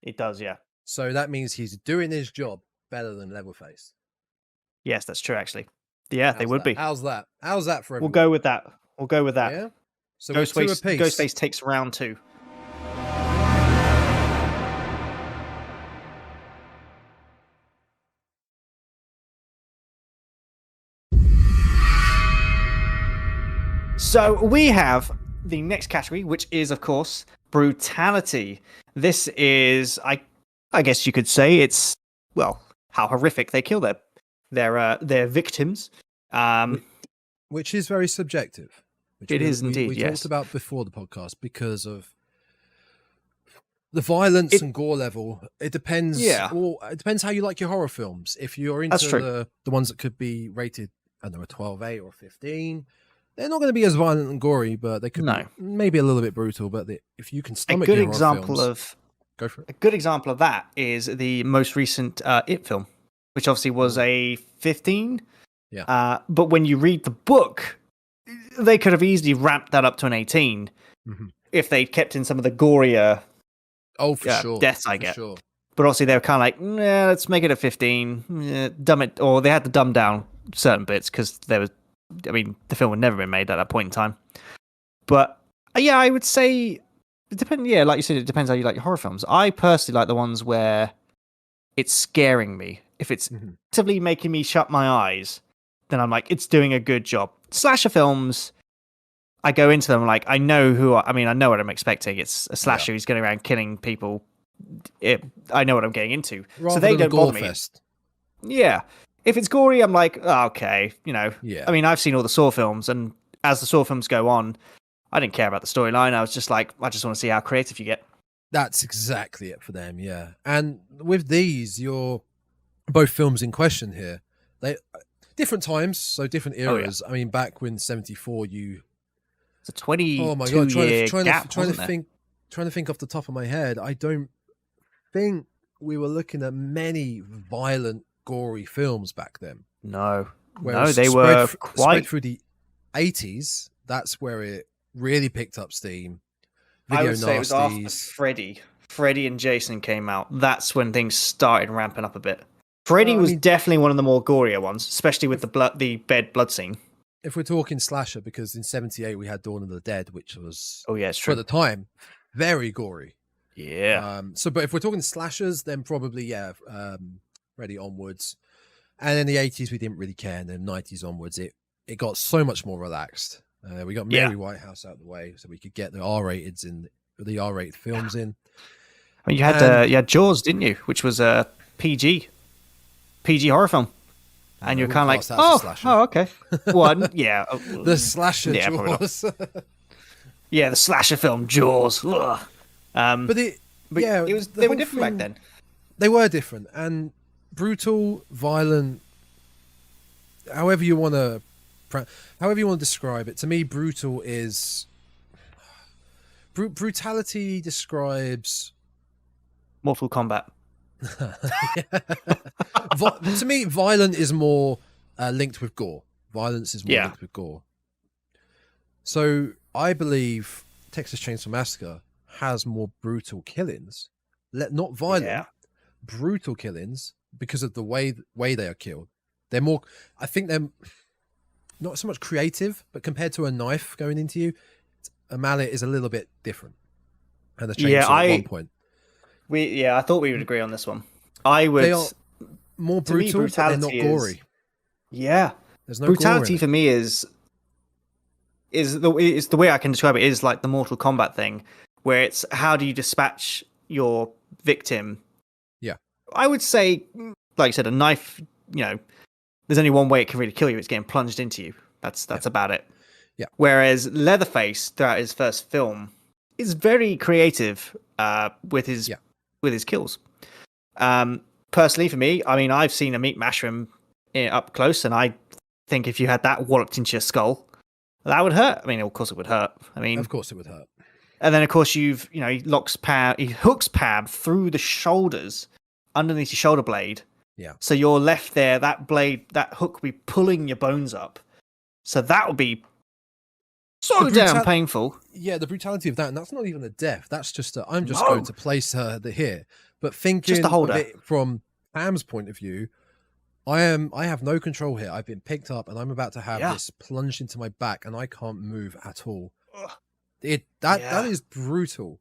It does, yeah. So that means he's doing his job better than Leatherface. Yes, that's true. Actually, they would be. How's that? How's that for everyone? We'll go with that. Yeah. So Ghostface takes round 2. So we have the next category, which is, of course, brutality. This is, I guess you could say, it's how horrific they kill their victims. Which is very subjective. It is indeed. We talked about before the podcast because of the violence and gore level. It depends. Yeah. It depends how you like your horror films. If you're into the ones that could be rated, I don't know, a 12A or 15, they're not going to be as violent and gory, but they could be maybe a little bit brutal. But if you can stomach your horror films, go for it. A good example of that is the most recent It film, which obviously was a 15. Yeah. But when you read the book, they could have easily ramped that up to an 18 if they'd kept in some of the gorier Oh, for sure. deaths I for get. Sure. But obviously they were kind of like, nah, let's make it a 15, dumb it, or they had to dumb down certain bits because the film had never been made at that point in time. But yeah, I would say it depends. Yeah, like you said, it depends how you like your horror films. I personally like the ones where it's scaring me. If it's actively making me shut my eyes, then I'm like, it's doing a good job. Slasher films, I go into them like I know I know what I'm expecting. It's a slasher who's going around killing people. I know what I'm getting into. Rather so they than don't a gore bother me. fest. Yeah. If it's gory, I'm like, oh, okay, Yeah. I mean, I've seen all the Saw films, and as the Saw films go on, I didn't care about the storyline. I was just like, I just want to see how creative you get. That's exactly it for them, yeah. And with these, both films in question here, they different times, so different eras. I mean, back when 74, it's a 22 oh my god, trying gap, to think off the top of my head. I don't think we were looking at many violent, gory films back then. No, Whereas they were spread through the 80s. That's where it really picked up steam. I would say it was after Freddy and Jason came out. That's when things started ramping up a bit. Freddy was definitely one of the more gorier ones, especially with the bed blood scene. If we're talking slasher, because in 78 we had Dawn of the Dead, which was it's true. For the time, very gory. Yeah. But if we're talking slashers, then probably Freddy onwards, and in the 80s we didn't really care, and then 90s onwards it got so much more relaxed. We got Mary Whitehouse out of the way, so we could get the R-rated films in. I mean, you had Jaws, didn't you? Which was a PG horror film, and you're kind of like, oh, okay. Well, yeah, the slasher Jaws. The slasher film Jaws. But they were different back then. They were different and brutal, violent. However you want to describe it. To me, brutality describes Mortal Kombat. To me, violent is more linked with gore. Violence is more linked with gore. So I believe Texas Chainsaw Massacre has more brutal killings, not violent, brutal killings, because of the way they are killed. They're more. I think they're not so much creative, but compared to a knife going into you, a mallet is a little bit different. And the chainsaw at one point. I thought we would agree on this one. They are more brutal, but they're not gory. Yeah, there's no brutality for me is the way I can describe it is like the Mortal Kombat thing, where it's how do you dispatch your victim. Yeah, I would say, like you said, a knife. There's only one way it can really kill you. It's getting plunged into you. That's about it. Yeah. Whereas Leatherface, throughout his first film, is very creative with his kills. Personally, for me, I mean, I've seen a meat mushroom up close, and I think if you had that walloped into your skull, that would hurt. I mean, of course it would hurt. Of course it would hurt. And then, of course, he hooks Pam through the shoulders, underneath your shoulder blade. Yeah. So you're left there. That hook will be pulling your bones up. So that would be so damn painful. Yeah, the brutality of that, and that's not even a death. That's just I'm just going to place her here. But thinking just to hold of her. it from Pam's point of view, I have no control here. I've been picked up, and I'm about to have this plunged into my back, and I can't move at all. That is brutal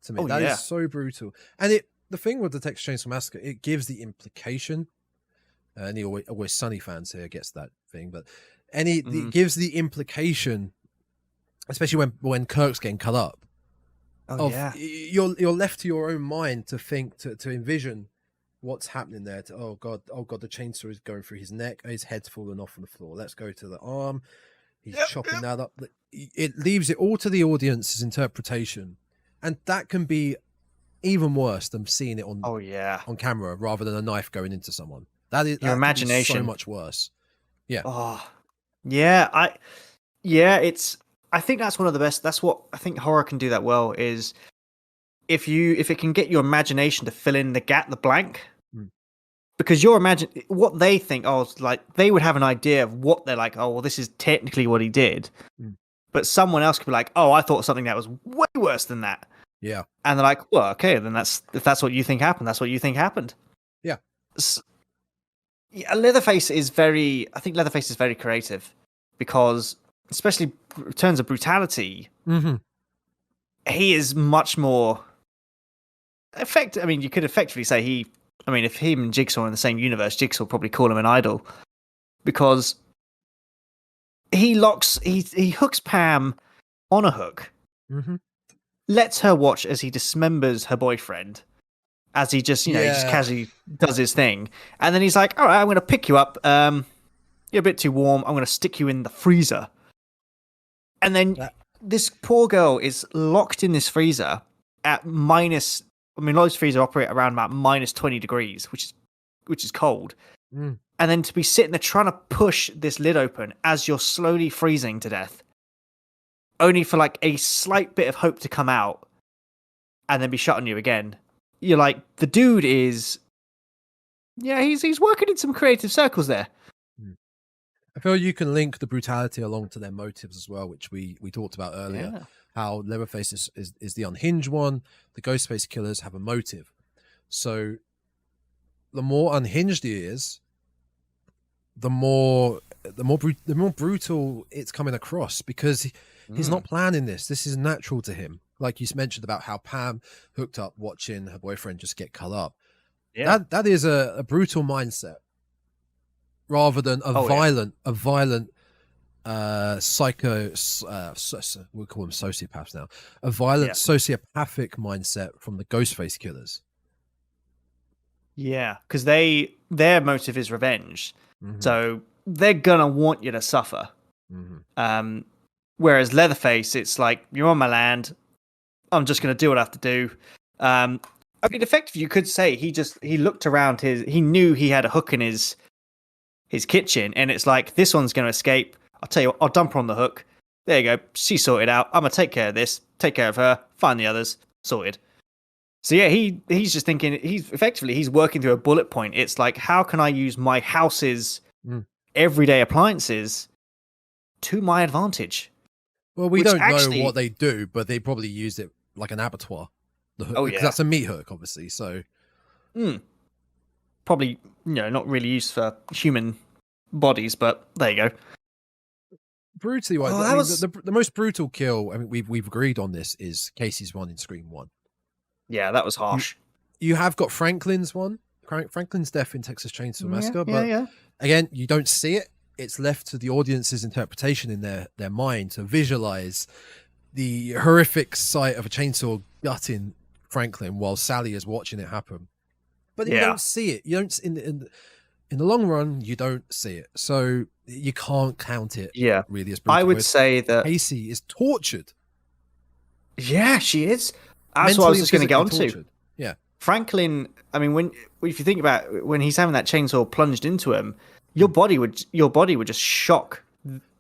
to me. That is so brutal, and the thing with the Texas Chainsaw Massacre, it gives the implication, and the always Sunny fans here gets that thing, but it gives the implication, especially when Kirk's getting cut up. You're left to your own mind to think, to envision what's happening there. Oh god, the chainsaw is going through his neck, his head's fallen off on the floor. Let's go to the arm. He's chopping that up. It leaves it all to the audience's interpretation, and that can be even worse than seeing it on camera rather than a knife going into someone. That is your imagination. So much worse. Yeah. Oh, yeah. I think that's one of the best. That's what I think horror can do that well is if it can get your imagination to fill in the blank, because what they think. Oh, it's like they would have an idea of what they're like. Oh, well, this is technically what he did, but someone else could be like, oh, I thought something that was way worse than that. Yeah. And they're like, well, okay, then if that's what you think happened, that's what you think happened. Yeah. Yeah, Leatherface is very creative because, especially in terms of brutality, he is much more effective. I mean, you could effectively say if him and Jigsaw are in the same universe, Jigsaw would probably call him an idol because he hooks Pam on a hook, lets her watch as he dismembers her boyfriend, as he just, just casually does his thing. And then he's like, all right, I'm going to pick you up. You're a bit too warm. I'm going to stick you in the freezer. And then this poor girl is locked in this freezer at minus... I mean, most freezers operate around about minus 20 degrees, which is cold. And then to be sitting there trying to push this lid open as you're slowly freezing to death, only for like a slight bit of hope to come out and then be shut on you again. You're like, the dude is... Yeah, he's working in some creative circles there. I feel you can link the brutality along to their motives as well, which we talked about earlier. Yeah. How Leatherface is the unhinged one. The Ghostface killers have a motive. So the more unhinged he is, the more brutal it's coming across, because he's not planning this. This is natural to him. Like you mentioned about how Pam hooked up watching her boyfriend just get cut up. Yeah. That is a brutal mindset, rather than a violent psycho, we'll call them sociopaths now, a violent sociopathic mindset from the Ghostface killers. Yeah, because their motive is revenge, so they're gonna want you to suffer. Whereas Leatherface, it's like, you're on my land, I'm just gonna do what I have to do. I mean, effectively, you could say he looked around he knew he had a hook in his kitchen, and it's like, this one's gonna escape. I'll tell you what, I'll dump her on the hook. There you go. She's sorted out. I'm going to take care of this. Take care of her. Find the others. Sorted. So yeah, he's just thinking, he's working through a bullet point. It's like, how can I use my house's everyday appliances to my advantage? Well, we don't know what they do, but they probably used it like an abattoir. The hook, because that's a meat hook, obviously. So probably, not really used for human bodies, but there you go. Brutally wise, the most brutal kill, I mean, we've agreed on this, is Casey's one in Scream 1. Yeah, that was harsh. You have got Franklin's one, Franklin's death in Texas Chainsaw Massacre, but again, you don't see it. It's left to the audience's interpretation in their mind to visualize the horrific sight of a chainsaw gutting Franklin while Sally is watching it happen. But you don't see it. You don't in the long run, you don't see it. So you can't count it really as brutal. I would say that Casey is tortured. Yeah, she is. That's what I was just going to get onto. Yeah. Franklin, I mean, if you think about it, when he's having that chainsaw plunged into him, your body would just shock.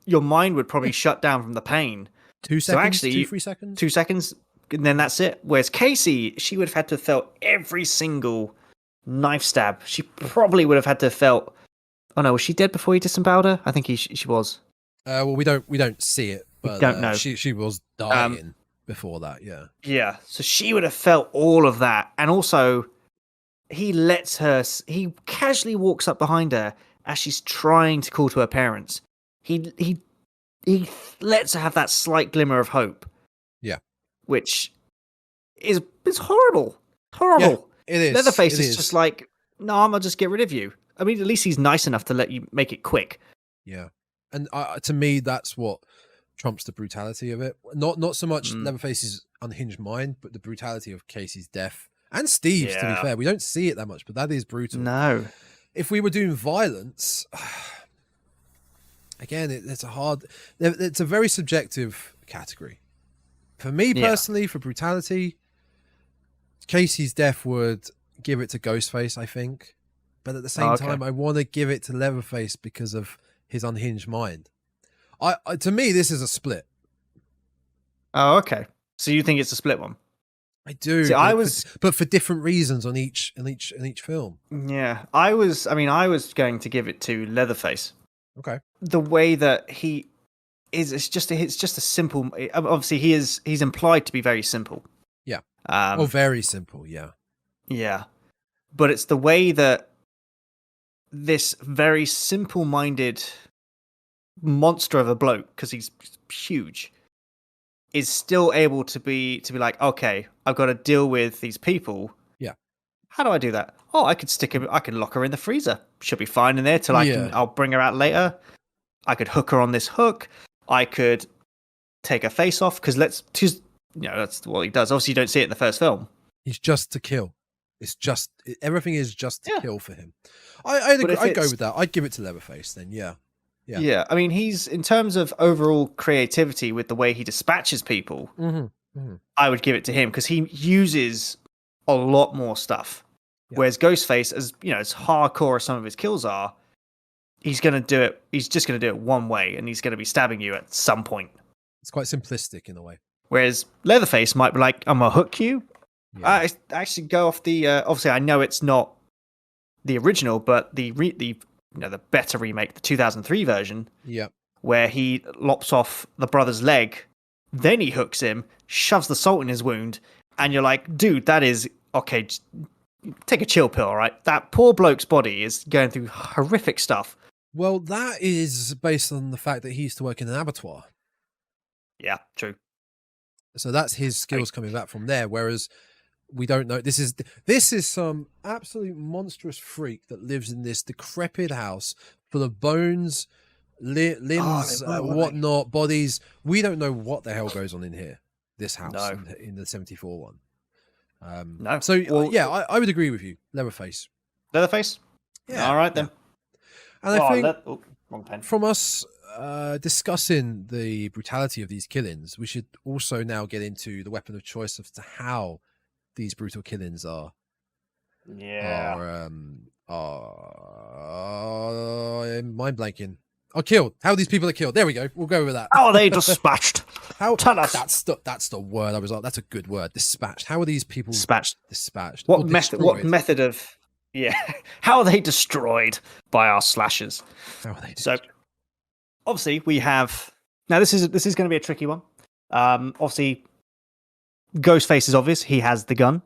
Your mind would probably shut down from the pain. 2 seconds, so actually, 2-3 seconds? 2 seconds, and then that's it. Whereas Casey, she would have had to have felt every single knife stab. She probably would have had to have felt... Oh no, was she dead before he disemboweled her? I think she was. Well, we don't see it, but we don't know. She was dying before that, yeah. Yeah, so she would have felt all of that. And also, he casually walks up behind her as she's trying to call to her parents. He lets her have that slight glimmer of hope. Yeah. Which is horrible. Horrible. Yeah, it is. Leatherface is just like, no, I'm going to just get rid of you. I mean, at least he's nice enough to let you make it quick. Yeah. And to me, that's what trumps the brutality of it. Not so much Leatherface's unhinged mind, but the brutality of Casey's death. And Steve's, to be fair. We don't see it that much, but that is brutal. No. If we were doing violence, again, it's a very subjective category. For me personally, for brutality, Casey's death would give it to Ghostface, I think. But at the same time, I want to give it to Leatherface because of his unhinged mind. To me, this is a split. Oh, okay. So you think it's a split one? I do. See, but for different reasons in each film. Yeah, I was going to give it to Leatherface. Okay. The way that he is, it's just a simple. Obviously, he's implied to be very simple. Yeah. Very simple. Yeah. Yeah. But it's the way that this very simple-minded monster of a bloke, because he's huge, is still able to be like, okay, I've got to deal with these people. Yeah. How do I do that? Oh, I could lock her in the freezer. She'll be fine in there till I'll bring her out later. I could hook her on this hook. I could take her face off, because that's what he does. Obviously, you don't see it in the first film. He's just to kill. Everything is just to kill for him. I'd go with that. I'd give it to Leatherface then. Yeah. Yeah. I mean, he's, in terms of overall creativity with the way he dispatches people, I would give it to him, because he uses a lot more stuff. Yeah. Whereas Ghostface, as hardcore as some of his kills are, he's going to do it. He's just going to do it one way, and he's going to be stabbing you at some point. It's quite simplistic in a way. Whereas Leatherface might be like, I'm going to hook you. Yeah. I actually go off the. Obviously, I know it's not the original, but the better remake, the 2003 version. Yeah. Where he lops off the brother's leg, then he hooks him, shoves the salt in his wound, and you're like, dude, that is okay. Take a chill pill, all right? That poor bloke's body is going through horrific stuff. Well, that is based on the fact that he used to work in an abattoir. Yeah, true. So that's his skills coming back from there. Whereas we don't know. This is some absolute monstrous freak that lives in this decrepit house full of bones, limbs, whatnot, bodies. We don't know what the hell goes on in here. This house in the 74 one. No. So I would agree with you. Leatherface. Leatherface. Yeah. All right then. And I think wrong pen. From us discussing the brutality of these killings, we should also now get into the weapon of choice as to how these brutal killings are mind blanking. Are killed. How these people are killed. There we go. We'll go with that. How are they dispatched? Tell us. That's the word I was like. That's a good word. Dispatched. How are these people dispatched? What method of? Yeah. How are they destroyed by our slashers? How are they destroyed? So obviously we have now. This is going to be a tricky one. Obviously, Ghostface is obvious. He has the gun.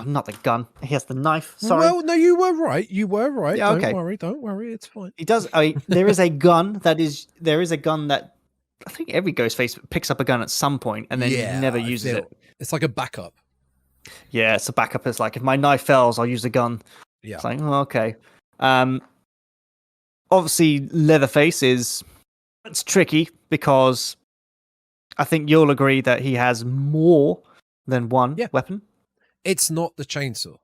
Not the gun. He has the knife. Sorry. Well, no, you were right. Yeah, okay. Don't worry. It's fine. He does. There is a gun that I think every Ghostface picks up a gun at some point and then never uses it. It's like a backup. Yeah, it's a backup. It's like, if my knife fails, I'll use a gun. Yeah. It's like, okay. Obviously, Leatherface it's tricky, because I think you'll agree that he has more than one weapon. It's not the chainsaw.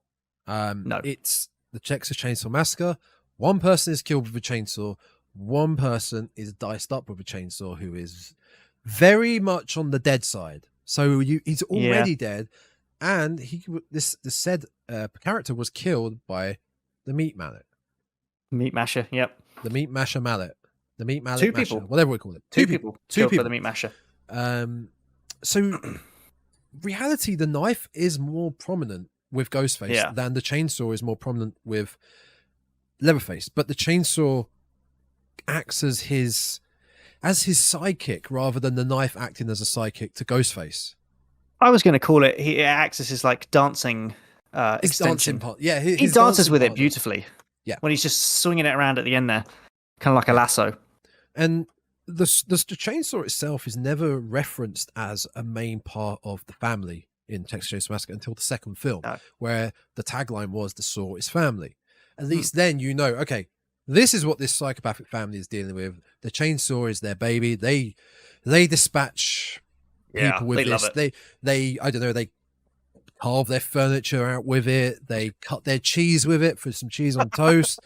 No. It's the Texas Chainsaw Massacre. One person is killed with a chainsaw. One person is diced up with a chainsaw, who is very much on the dead side. So he's already dead, and the said character was killed by the meat mallet. Meat masher, yep. The meat masher mallet. The meat mallet. Two masher, people. Whatever we call it. Two people. Two people. For the meat masher. So reality, the knife is more prominent with Ghostface than the chainsaw is more prominent with Leatherface. But the chainsaw acts as his sidekick rather than the knife acting as a sidekick to Ghostface. I was going to call it. He acts as his like dancing extension. Dancing part. Yeah, he dances with it beautifully. Yeah, when he's just swinging it around at the end there, kind of like a lasso. And the chainsaw itself is never referenced as a main part of the family in Texas Chainsaw Massacre until the second film, where the tagline was "The saw is family." At least then you know, okay, this is what this psychopathic family is dealing with. The chainsaw is their baby. They dispatch people with this. They I don't know, they carve their furniture out with it. They cut their cheese with it for some cheese on toast.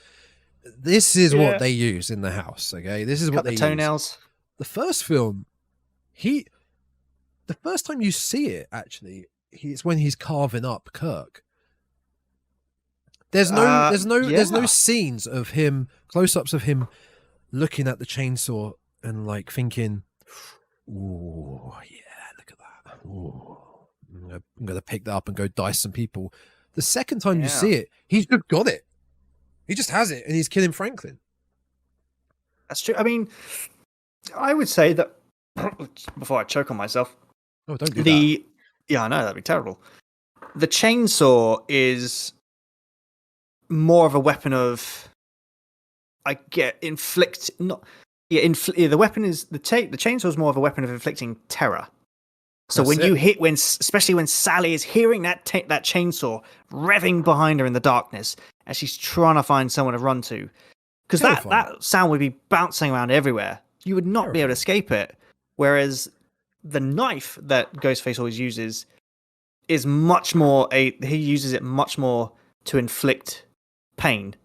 This is what they use in the house. Okay, this is what they use. Toenails. The first film, the first time you see it, actually, it's when he's carving up Kirk. There's no scenes of him, close-ups of him looking at the chainsaw and like thinking, "Ooh, yeah, look at that. Ooh, I'm gonna pick that up and go dice some people." The second time you see it, he's just got it. He just has it, and he's killing Franklin. That's true. I mean, I would say that before I choke on myself. Oh, don't do that. Yeah, I know, that'd be terrible. The chainsaw is more of a weapon of, I get inflict not yeah, the weapon is the chainsaw is more of a weapon of inflicting terror. So That's when it. you hit, especially when Sally is hearing that chainsaw revving behind her in the darkness as she's trying to find someone to run to, because that sound would be bouncing around everywhere. You would not be able to escape it. Whereas the knife that Ghostface always uses is much more he uses it much more to inflict pain.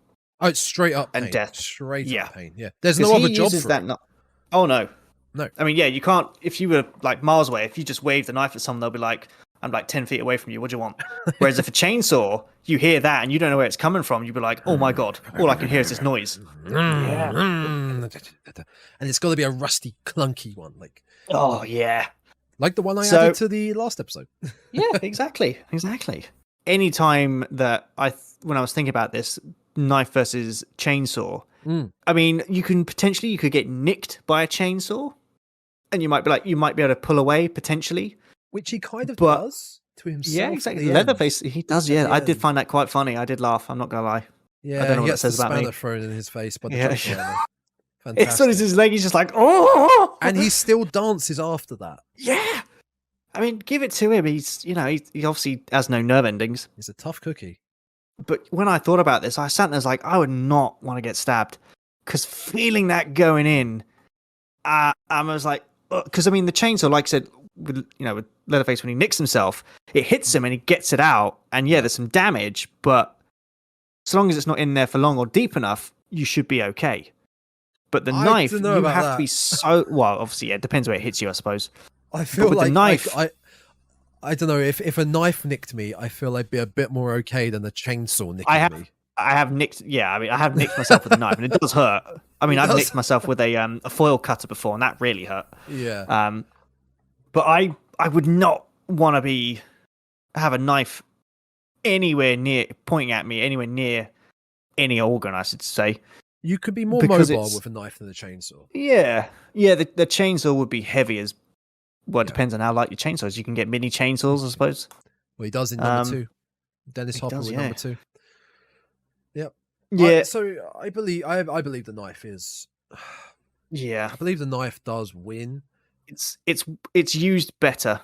Oh, it's straight up pain. And death. Straight Yeah. up pain. Yeah. There's no other job for it. Oh no. No. I mean, yeah, you can't. If you were like miles away, if you just waved the knife at someone, they'll be like, "I'm like 10 feet away from you. What do you want?" Whereas if a chainsaw, you hear that and you don't know where it's coming from, you'd be like, "Oh my god! All I can hear is this noise." And it's got to be a rusty, clunky one, Oh yeah, like the one I added to the last episode. Yeah, exactly. Anytime that when I was thinking about this knife versus chainsaw, I mean, you could get nicked by a chainsaw, and you might be able to pull away potentially, which he kind of does to himself. Yeah, exactly. Leatherface, he does. Yeah, I did find that quite funny. I did laugh. I'm not gonna lie. Yeah, I don't know he what gets it says the about me. spanner thrown in his face by the Yeah. Fantastic. As soon as his leg, he's just like, oh, and he still dances after that. Yeah. I mean, give it to him. He's, he obviously has no nerve endings. He's a tough cookie. But when I thought about this, I sat there like, I would not want to get stabbed, because feeling that going in, I was like, because I mean, the chainsaw, like I said, with Leatherface, when he nicks himself, it hits him and he gets it out, and yeah, there's some damage, but so long as it's not in there for long or deep enough, you should be okay. But the knife, you have to be so well. Obviously, yeah, it depends where it hits you, I suppose. I feel like the knife, I don't know, if a knife nicked me, I feel I'd be a bit more okay than the chainsaw nicking me. I have nicked myself with a knife, and it does hurt. I mean, I've nicked myself with a foil cutter before, and that really hurt. Yeah. But I would not want to have a knife anywhere near pointing at me, anywhere near any organ, I should say. You could be more mobile with a knife than a chainsaw. Yeah. The chainsaw would be heavy as. Well, it depends on how light your chainsaw is. You can get mini chainsaws, I suppose. Well, he does in number 2. Dennis Hopper with number 2. Yep. Yeah. So I believe the knife is. Yeah. I believe the knife does win. It's used better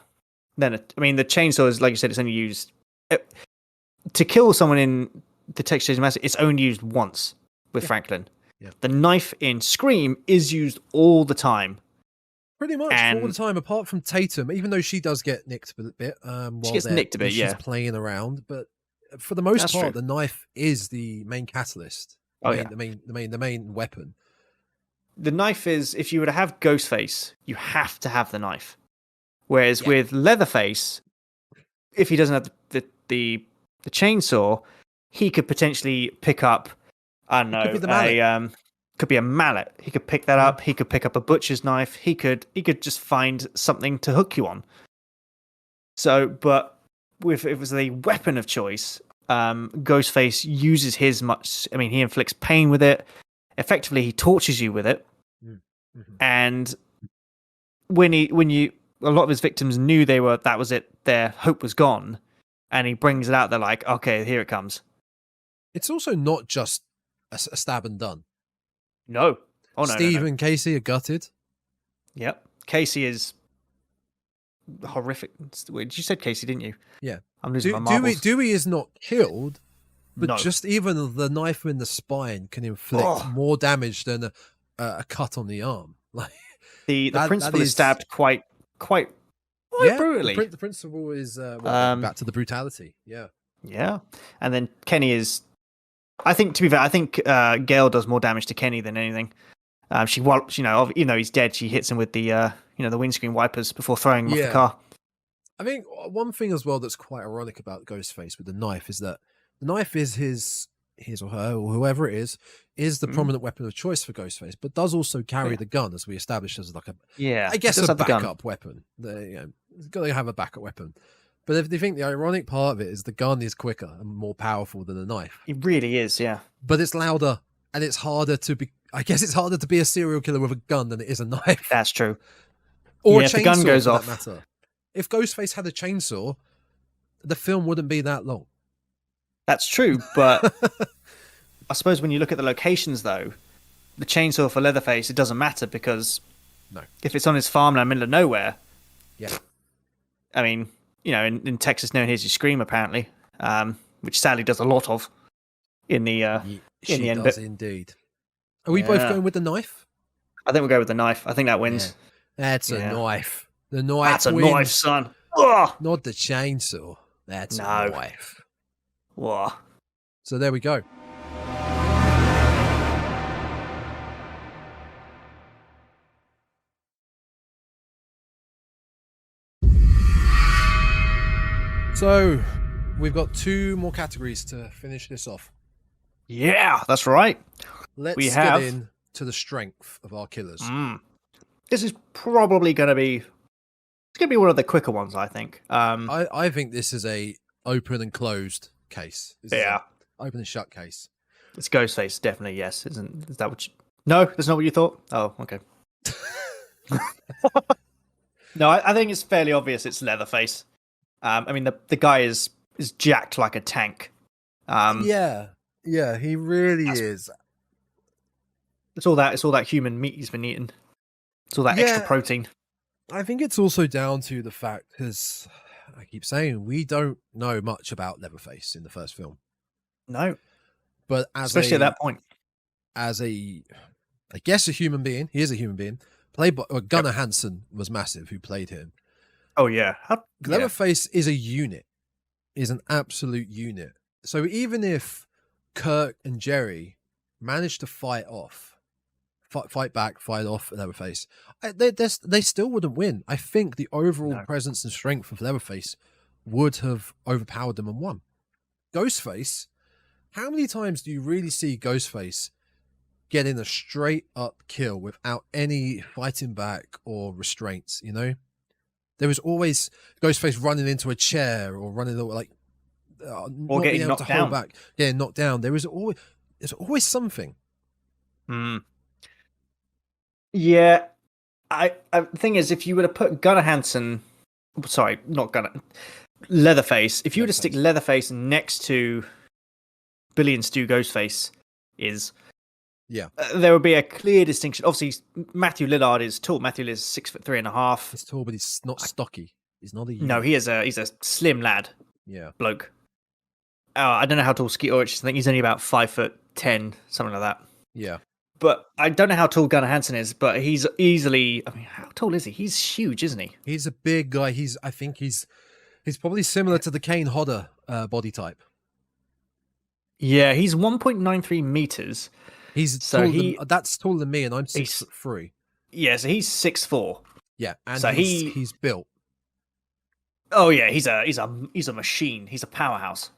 than the chainsaw is, like you said, it's only used to kill someone in the Texas Chainsaw Massacre. It's only used once with Franklin. Yeah. The knife in Scream is used all the time. Pretty much all the time, apart from Tatum, even though she does get nicked a bit. She gets nicked a bit, she's playing around, but for the most part, the knife is the main catalyst. The main weapon. The knife is, if you were to have Ghostface, you have to have the knife. Whereas with Leatherface, if he doesn't have the chainsaw, he could potentially pick up, I don't know, could be a mallet. He could pick that up. He could pick up a butcher's knife. He could just find something to hook you on. So, but if it was a weapon of choice, Ghostface uses his much. I mean, he inflicts pain with it. Effectively, he tortures you with it. Mm-hmm. And when a lot of his victims knew that was it. Their hope was gone, and he brings it out. They're like, okay, here it comes. It's also not just a stab and done. No. Oh, no. Steve and Casey are gutted. Yep. Casey is horrific. You said Casey, didn't you? Yeah. I'm losing my marbles. Dewey is not killed, but just even the knife in the spine can inflict more damage than a cut on the arm. Like the principal is stabbed quite brutally. The principal is back to the brutality. Yeah. Yeah. And then Kenny is. I think, to be fair, Gail does more damage to Kenny than anything. Even though he's dead, she hits him with the the windscreen wipers before throwing him off the car. I think one thing as well that's quite ironic about Ghostface with the knife is that the knife is his or her or whoever it is the prominent weapon of choice for Ghostface, but does also carry the gun, as we established, as like a backup weapon. He's got to have a backup weapon. But if they think the ironic part of it is the gun is quicker and more powerful than the knife. It really is, yeah. But it's louder and it's harder to be. I guess it's harder to be a serial killer with a gun than it is a knife. That's true. Or if the gun goes off, matter. If Ghostface had a chainsaw, the film wouldn't be that long. That's true, but I suppose when you look at the locations, though, the chainsaw for Leatherface, it doesn't matter because if it's on his farm in the middle of nowhere, I mean, in Texas, no one hears you scream, apparently, which sadly does a lot of in the end. Does indeed. Are we both going with the knife? I think we'll go with the knife. I think that wins. Yeah. That's a knife. The knife That's a wins. knife, son. Ugh! Not the chainsaw. That's a knife. Whoa. So there we go. So we've got 2 more categories to finish this off. Yeah, that's right. Let's get into the strength of our killers. This is probably going to be one of the quicker ones, I think. I think this is a open and closed case. Open and shut case. It's Ghostface, definitely, yes. Is that what you... No, that's not what you thought? Oh, okay. No, I think it's fairly obvious it's Leatherface. I mean, the guy is jacked like a tank. Yeah, he really is. It's all that human meat he's been eating. It's all that extra protein. I think it's also down to the fact, because I keep saying we don't know much about Leatherface in the first film. No, but especially at that point, as I guess a human being, he is a human being. Played by Gunnar Hansen was massive, who played him. Oh yeah, Leatherface is a unit, is an absolute unit. So even if Kirk and Jerry managed to fight off Leatherface, they still wouldn't win. I think the overall presence and strength of Leatherface would have overpowered them and won. Ghostface, how many times do you really see Ghostface getting a straight up kill without any fighting back or restraints? There was always Ghostface running into a chair or running like or getting knocked down. Getting knocked down. There's always something. Yeah, the thing is, if you were to put Leatherface, if you were to stick Leatherface next to Billy and Stu Ghostface, there would be a clear distinction. Obviously, Matthew Lillard is tall. Matthew Lillard is 6'3.5". He's tall, but he's not stocky. He's not a unit. No, he's a slim lad. Yeah, bloke. I don't know how tall Skeet Ulrich is. I think he's only about 5'10", something like that. Yeah. But I don't know how tall Gunnar Hansen is, but he's easily... I mean, how tall is he? He's huge, isn't he? He's a big guy. I think he's probably similar to the Kane Hodder body type. Yeah, he's 1.93 meters. That's taller than me, and I'm 6'3". Yeah, so he's 6'4". Yeah, and so he's built. Oh yeah, he's a machine. He's a powerhouse.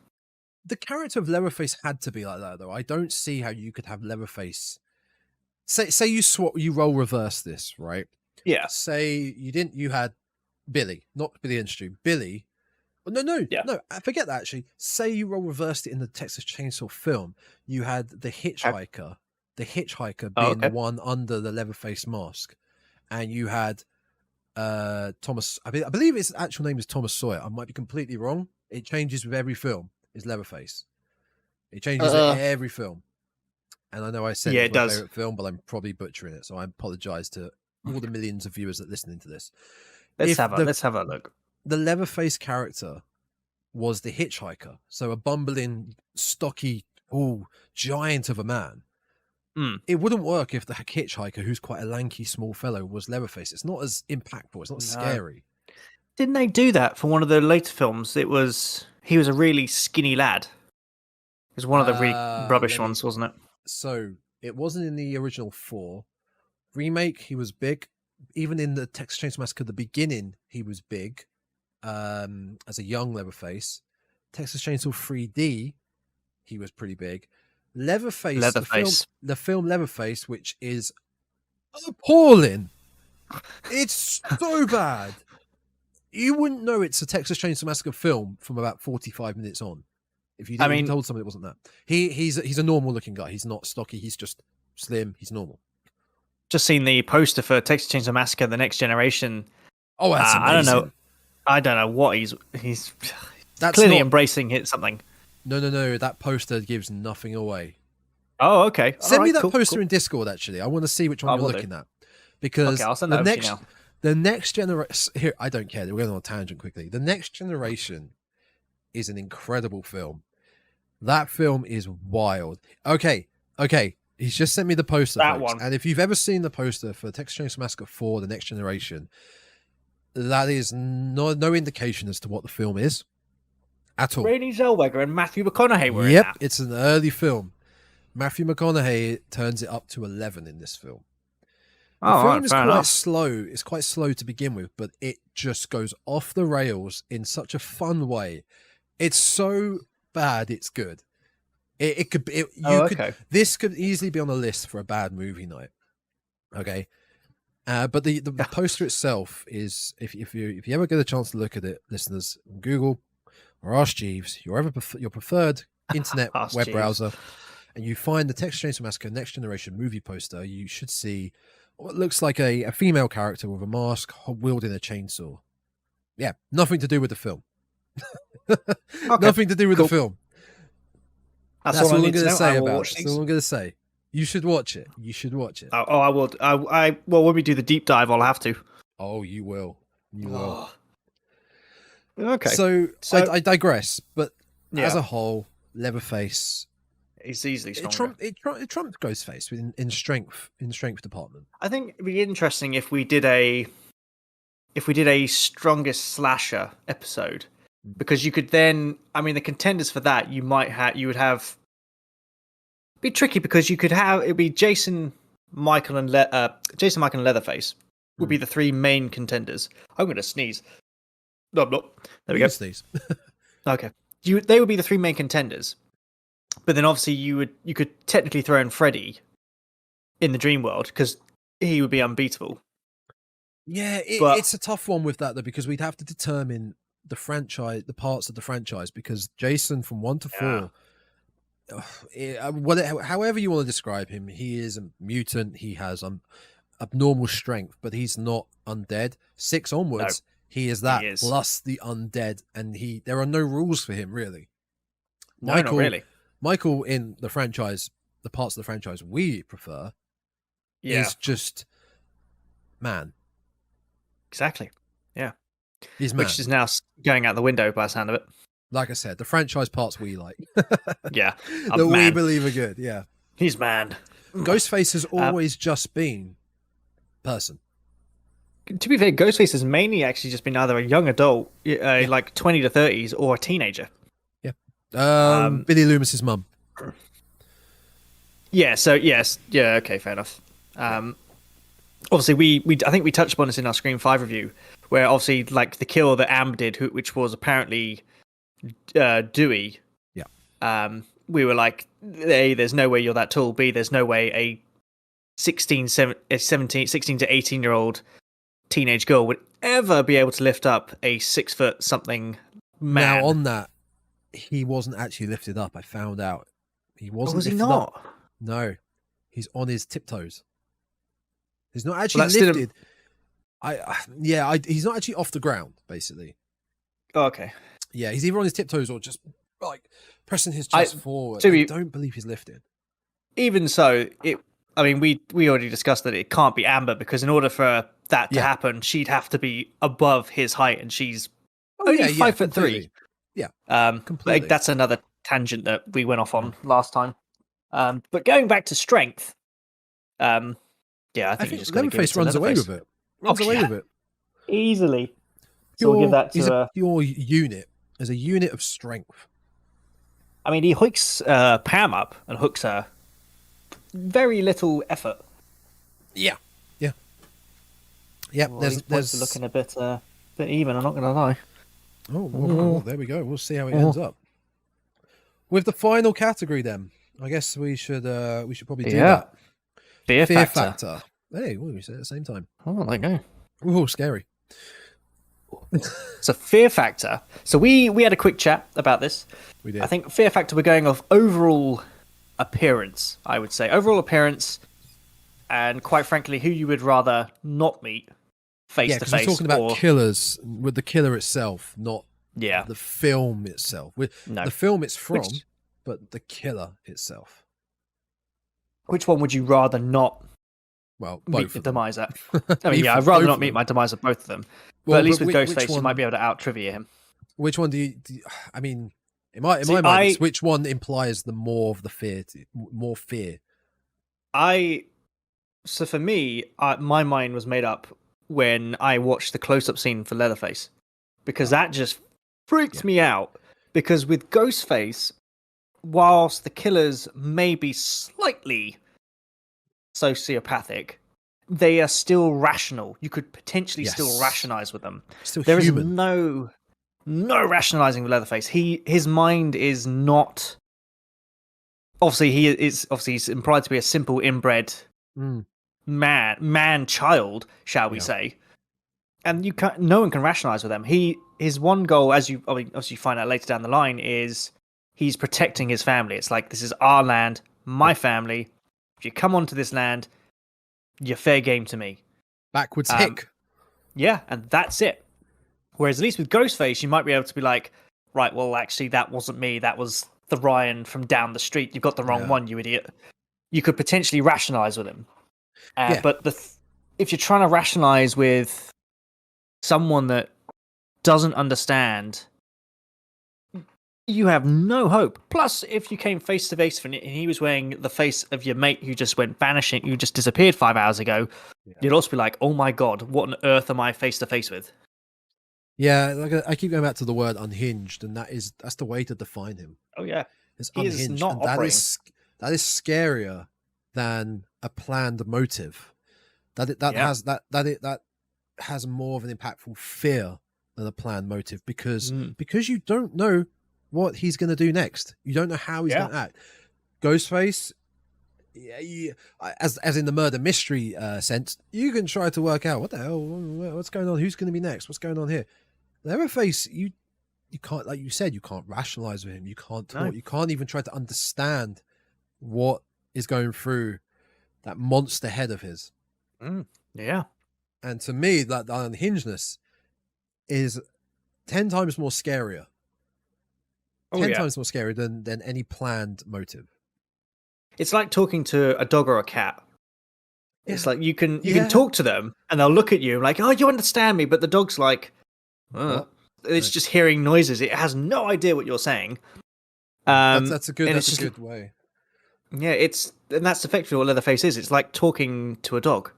The character of Leatherface had to be like that, though. I don't see how you could have Leatherface. Say you roll reverse this, right? Yeah. Say you had Billy, not Billy and Stu. Billy. No, I forget that actually. Say you roll reversed it in the Texas Chainsaw film. You had the hitchhiker, being the one under the Leatherface mask, and you had Thomas. I believe his actual name is Thomas Sawyer. I might be completely wrong. It changes with every film. Is Leatherface? It changes in every film. And I know I said it's my favorite film, but I'm probably butchering it, so I apologize to all the millions of viewers that are listening to this. Let's have a look. The Leatherface character was the hitchhiker, so a bumbling, stocky, giant of a man. It wouldn't work if the hitchhiker, who's quite a lanky, small fellow, was Leatherface. It's not as impactful. It's not scary. Didn't they do that for one of the later films? He was a really skinny lad. It was one of the really rubbish ones, wasn't it? So it wasn't in the original 4 remake. He was big. Even in the Texas Chainsaw Massacre, the beginning, he was big as a young Leatherface. Texas Chainsaw 3D, he was pretty big. Leatherface. The film Leatherface, which is appalling. It's so bad. You wouldn't know it's a Texas Chainsaw Massacre film from about 45 minutes on. If you told someone it wasn't that. He's a normal looking guy. He's not stocky. He's just slim. He's normal. Just seen the poster for Texas Chainsaw Massacre: The Next Generation. Oh, that's amazing. I don't know. I don't know what he's That's clearly not- embracing it something. No. That poster gives nothing away. Oh, okay. Send me that cool, poster cool. in Discord. Actually, I want to see which I one you're will looking do. at. Because Okay, I'll send that over to you now. the next generation. Here, I don't care. We're going on a tangent quickly. The Next Generation is an incredible film. That film is wild. Okay. He's just sent me the poster, That folks. one. And if you've ever seen the poster for Texas Chainsaw Massacre 4: The Next Generation, that is no indication as to what the film is at all. Renée Zellweger and Matthew McConaughey were in Yep, that. it's an early film. Matthew McConaughey turns it up to 11 in this film. The Oh, film right, is fair quite enough. slow. It's quite slow to begin with, but it just goes off the rails in such a fun way. It's so bad, it's good. It could be. Okay. This could easily be on a list for a bad movie night. Okay, but the poster itself is, if you ever get a chance to look at it, listeners, Google or Ask Jeeves, your preferred internet Ask web Jeeves. browser, and you find the Texas Chainsaw Massacre Next Generation movie poster, you should see what looks like a female character with a mask wielding a chainsaw. Yeah, nothing to do with the film. Nothing to do with Cool. the film. That's That's all all I I'm need to going to know. say I will about watch it. these. That's all I'm going to say. You should watch it. You should watch it. Oh, I will. Well, when we do the deep dive, I'll have to. Oh, you will. You will. Okay. So I digress, but Yeah. as a whole, Leatherface, It's easily it stronger. trumped Ghostface in strength department. I think it'd be interesting if we did a strongest slasher episode, because you could then, I mean, the contenders for that you would have be tricky, because you could have it'd be Jason, Michael, and Leatherface would be the three main contenders. I'm going to sneeze. No, I'm not. There we go. These. Okay, they would be the three main contenders, but then obviously you could technically throw in Freddy in the dream world, because he would be unbeatable. Yeah, But- it's a tough one with that though, because we'd have to determine the parts of the franchise, because Jason from 1 to 4, however you want to describe him, he is a mutant. He has abnormal strength, but he's not undead. 6 onwards, he is that is. plus the undead, and there are no rules for him really. No, not really. Michael in the franchise, the parts of the franchise we prefer, Yeah, is just man. exactly. Yeah, He's man. which is now going out the window by the sound of it. Like I said, the franchise parts we like. Yeah, that we man. believe are good. Yeah. He's man. Ghostface has always just been person. To be fair, Ghostface has mainly actually just been either a young adult, like 20 to 30s, or a teenager. Billy Loomis's mum. Yeah. So yes. Yeah. Okay. Fair enough. Obviously, I think we touched upon this in our Scream 5 review, where obviously like the kill that Amber did, which was apparently Dewey. Yeah. We were like, A, there's no way you're that tall. B, there's no way a 16 to 18-year-old teenage girl would ever be able to lift up a 6 foot something man. Now on that, he wasn't actually lifted up. I found out he wasn't. was he lifted not? up. No, he's on his tiptoes. He's not actually that's still a- lifted. He's not actually off the ground. Basically, Oh, okay. yeah, he's either on his tiptoes or just like pressing his chest forward. to I be- don't believe he's lifted. Even so, we already discussed that it can't be Amber, because in order for that to Yeah. happen, she'd have to be above his height, and she's Oh, only yeah, 5'3". completely. Completely. That's another tangent that we went off on last time. But going back to strength, I think, I you think just gotta give it Leatherface to runs away Leatherface. with it. Runs Oh, away yeah. with it. Easily. So we'll give that He's to. a pure unit. As a unit of strength. I mean, he hooks Pam up and hooks her. Very little effort. Yeah. Yeah. Well, There's there's looking a bit even. I'm not going to lie. well, there we go. We'll see how it ends up. With the final category, then I guess we should probably do that. Fear Fear factor. factor. Hey, what did we say at the same time? Oh, there you go. Oh, scary. So fear factor. So we had a quick chat about this. We did. I think fear factor, we're going off overall appearance, I would say. Overall appearance, and quite frankly, who you would rather not meet face Yeah, to because we're face. talking about killers with the killer itself, not the film itself. No. The film it's from, but the killer itself. Which one would you rather not Well, meet the them. demise at? I mean, I'd rather not meet my demise at both of them. Well, but at least with Ghostface, you might be able to out-trivia him. Which one do you I mean, in my mind, which one implies the more of the fear? More fear? So for me, my mind was made up when I watched the close-up scene for Leatherface. Because that just freaked me out. Because with Ghostface, whilst the killers may be slightly sociopathic, they are still rational. You could potentially still rationalize with them. There is no rationalizing with Leatherface. His mind is not. Obviously, he's implied to be a simple, inbred man child, shall we say? And no one can rationalize with him. His one goal, as you obviously find out later down the line, is he's protecting his family. It's like, this is our land, my family. If you come onto this land, you're fair game to me. Backwards hick. Yeah, and that's it. Whereas at least with Ghostface, you might be able to be like, right, well, actually, that wasn't me. That was the Ryan from down the street. You've got the wrong one, you idiot. You could potentially rationalize with him. But if you're trying to rationalize with someone that doesn't understand, you have no hope. Plus, if you came face to face and he was wearing the face of your mate who just went vanishing, who just disappeared 5 hours ago, you'd also be like, oh my god, what on earth am I face to face with? Yeah, like I keep going back to the word unhinged, and that's the way to define him. Oh yeah, it's unhinged. Is not operating. That is scarier than a planned motive. That has more of an impactful fear than a planned motive because you don't know what he's going to do next. You don't know how he's going to act. Ghostface, as in the murder mystery sense, you can try to work out what the hell, what's going on, who's going to be next, what's going on here. Leatherface, you can't, like you said, you can't rationalize with him. You can't talk. No. You can't even try to understand what is going through that monster head of his. Yeah. And to me, that unhingedness is 10 times more scarier. 10 times more scary than any planned motive. It's like talking to a dog or a cat. It's like you can talk to them and they'll look at you like, oh, you understand me, but the dog's like, it's just hearing noises. It has no idea what you're saying. That's a good way. Yeah, and that's effectively what Leatherface is. It's like talking to a dog.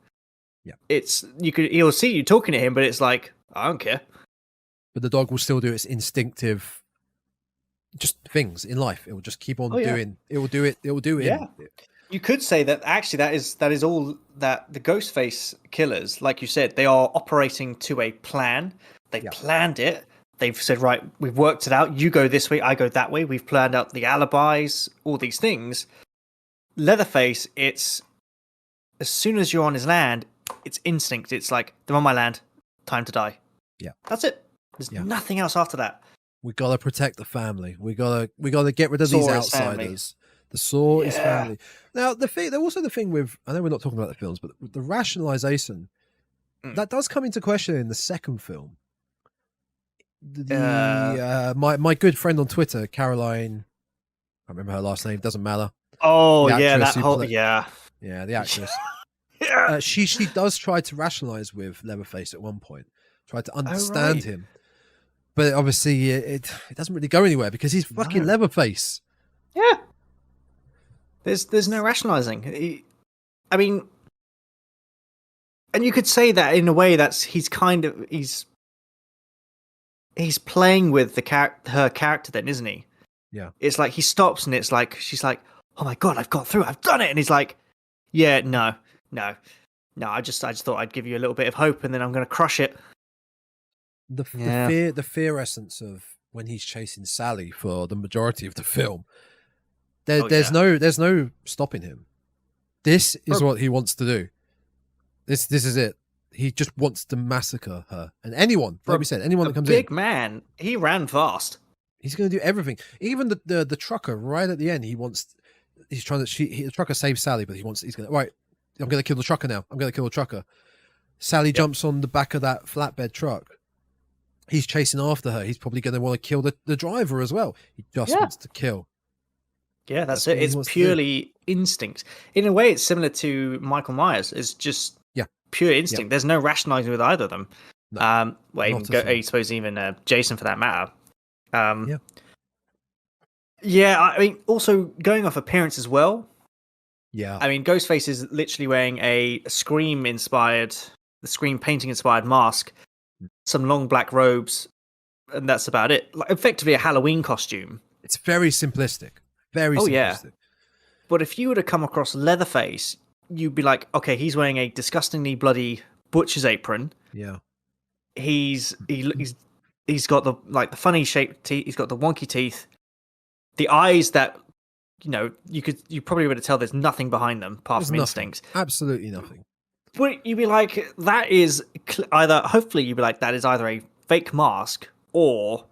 Yeah, he'll see you talking to him, but it's like, I don't care. But the dog will still do its instinctive just things in life. It will just keep on doing. It will do it. It will do it. Yeah. You could say that actually that is all that the Ghostface killers, like you said, they are operating to a plan. They planned it. They've said, right, we've worked it out. You go this way, I go that way. We've planned out the alibis, all these things. Leatherface, it's as soon as you're on his land, it's instinct. It's like, they're on my land, time to die. Yeah. That's it. There's nothing else after that. We gotta protect the family. We gotta get rid of these outsiders. The Saw is family. Now also the thing with, I know we're not talking about the films, but the rationalization that does come into question in the second film. My good friend on Twitter, Caroline, I can't remember her last name, doesn't matter. Oh yeah, that whole the actress. She does try to rationalize with Leatherface at one point, try to understand him, but obviously it doesn't really go anywhere because he's fucking Leatherface. Yeah, there's no rationalizing. I mean, and you could say that in a way that's he's playing with her character then, isn't he? Yeah. It's like he stops and it's like she's like, oh my god, I've got through, I've done it, and he's like, yeah, no, I just thought I'd give you a little bit of hope and then I'm going to crush it. The fear essence of when he's chasing Sally for the majority of the film. There's no stopping him. This is what he wants to do. This is it. He just wants to massacre her and anyone. Like we said, anyone that comes in. Big man, he ran fast. He's going to do everything. Even the trucker right at the end. The trucker saves Sally, but he's going to, right, I'm going to kill the trucker now. I'm going to kill the trucker. Sally jumps on the back of that flatbed truck. He's chasing after her. He's probably going to want to kill the driver as well. He just wants to kill. Yeah, that's it. It's purely instinct. In a way, it's similar to Michael Myers. It's just pure instinct. There's no rationalizing with either of them. No, I suppose even Jason for that matter. Yeah, I mean, also going off appearance as well. Yeah. I mean, Ghostface is literally wearing the Scream painting inspired mask, some long black robes, and that's about it. Like, effectively a Halloween costume. It's very simplistic. Very simplistic. Yeah. But if you were to come across Leatherface, you'd be like, okay, he's wearing a disgustingly bloody butcher's apron. Yeah. He's got the funny shaped teeth. He's got the wonky teeth. The eyes that, you probably would have tell there's nothing behind them apart from instincts. Absolutely nothing. But you'd be like, that is hopefully you'd be like, that is either a fake mask or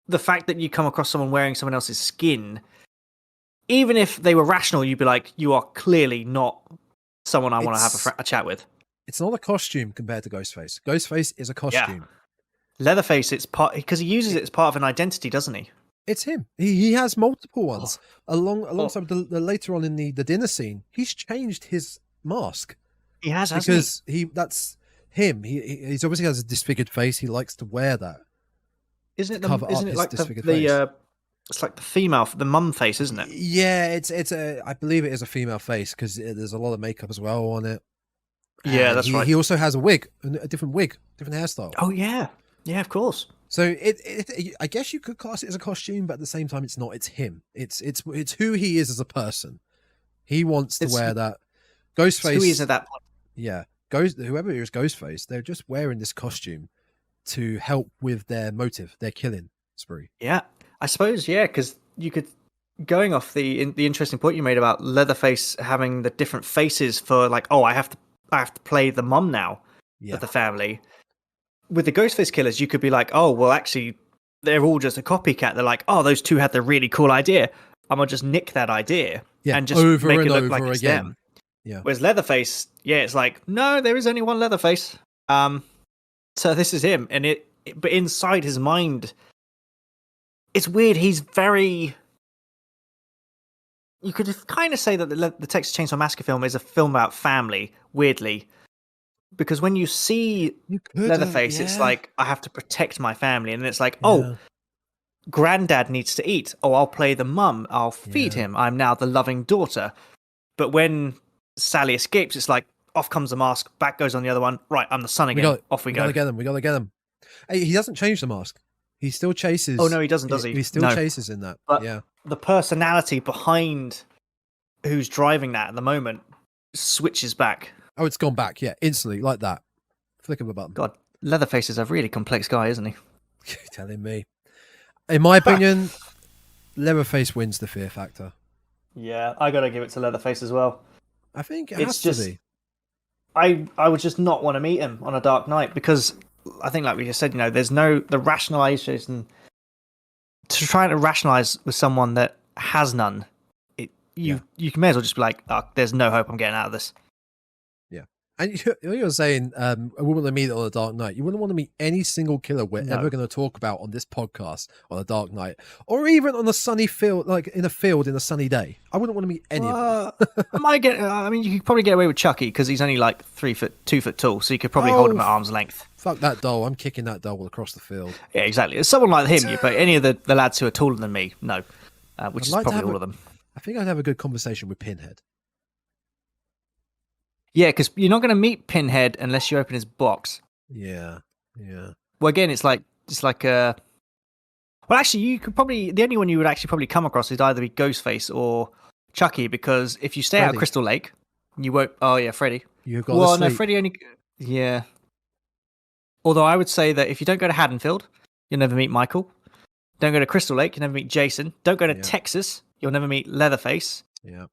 the fact that you come across someone wearing someone else's skin. Even if they were rational, you'd be like, you are clearly not someone I want to have a chat with. It's not a costume compared to Ghostface. Ghostface is a costume. Yeah. Leatherface, it's part because he uses it as part of an identity, doesn't he? It's him. He has multiple ones. Alongside the later on in the dinner scene, he's changed his mask. He has, because that's him. He's obviously has a disfigured face. He likes to wear that. Isn't it like it's like the mum face, isn't it? Yeah, I believe it is a female face because there's a lot of makeup as well on it. Yeah, that's right. He also has a different hairstyle. Oh yeah, yeah, of course. So I guess you could class it as a costume, but at the same time, it's not. It's him. It's who he is as a person. He wants to wear that. Ghostface. Who he is at that point. Yeah, whoever is Ghostface, they're just wearing this costume to help with their motive, their killing spree. Yeah, I suppose. Yeah, because you could going off the interesting point you made about Leatherface having the different faces for like, oh, I have to play the mum now of the family. With the Ghostface killers, you could be like, oh, well, actually, they're all just a copycat. They're like, oh, those two had the really cool idea. I'm going to just nick that idea and just make it look like it's them. Yeah. Whereas Leatherface, it's like, no, there is only one Leatherface. So this is him. But inside his mind, it's weird. He's very... You could kind of say that the Texas Chainsaw Massacre film is a film about family, weirdly. Because when you see Leatherface, it's like, I have to protect my family. And it's like, oh, granddad needs to eat. Oh, I'll play the mum. I'll feed him. I'm now the loving daughter. But when Sally escapes, it's like, off comes the mask, back goes on the other one. Right, I'm the son again. Off we go. We gotta get him. Hey, he doesn't change the mask. He still chases. Oh, no, he doesn't, does he? He still chases in that. But the personality behind who's driving that at the moment switches back. Oh, it's gone back, instantly, like that. Flick of a button. God, Leatherface is a really complex guy, isn't he? Telling me. In my opinion, Leatherface wins the fear factor. Yeah, I gotta give it to Leatherface as well. I think it has to be. I would just not want to meet him on a dark night because I think, like we just said, there's the rationalization to try to rationalize with someone that has none. You may as well just be like, oh, there's no hope I'm getting out of this. And you're saying, I wouldn't want to meet it on a dark night. You wouldn't want to meet any single killer we're ever going to talk about on this podcast on a dark night, or even on a sunny field, like in a field in a sunny day. I wouldn't want to meet any of them. You could probably get away with Chucky because he's only like 2 foot tall, so you could probably hold him at arm's length. Fuck that doll! I'm kicking that doll across the field. Yeah, exactly. It's someone like him, but any of the lads who are taller than me, no, which is probably all of them. I think I'd have a good conversation with Pinhead. Yeah, because you're not going to meet Pinhead unless you open his box. Yeah. Well, again, it's like well, actually, you could probably the only one you would actually probably come across is either be Ghostface or Chucky, because if you stay out of Crystal Lake, you won't. Oh yeah, Freddy. You got no, Freddy only. Yeah. Although I would say that if you don't go to Haddonfield, you'll never meet Michael. Don't go to Crystal Lake, you'll never meet Jason. Don't go to Texas, you'll never meet Leatherface. Yeah.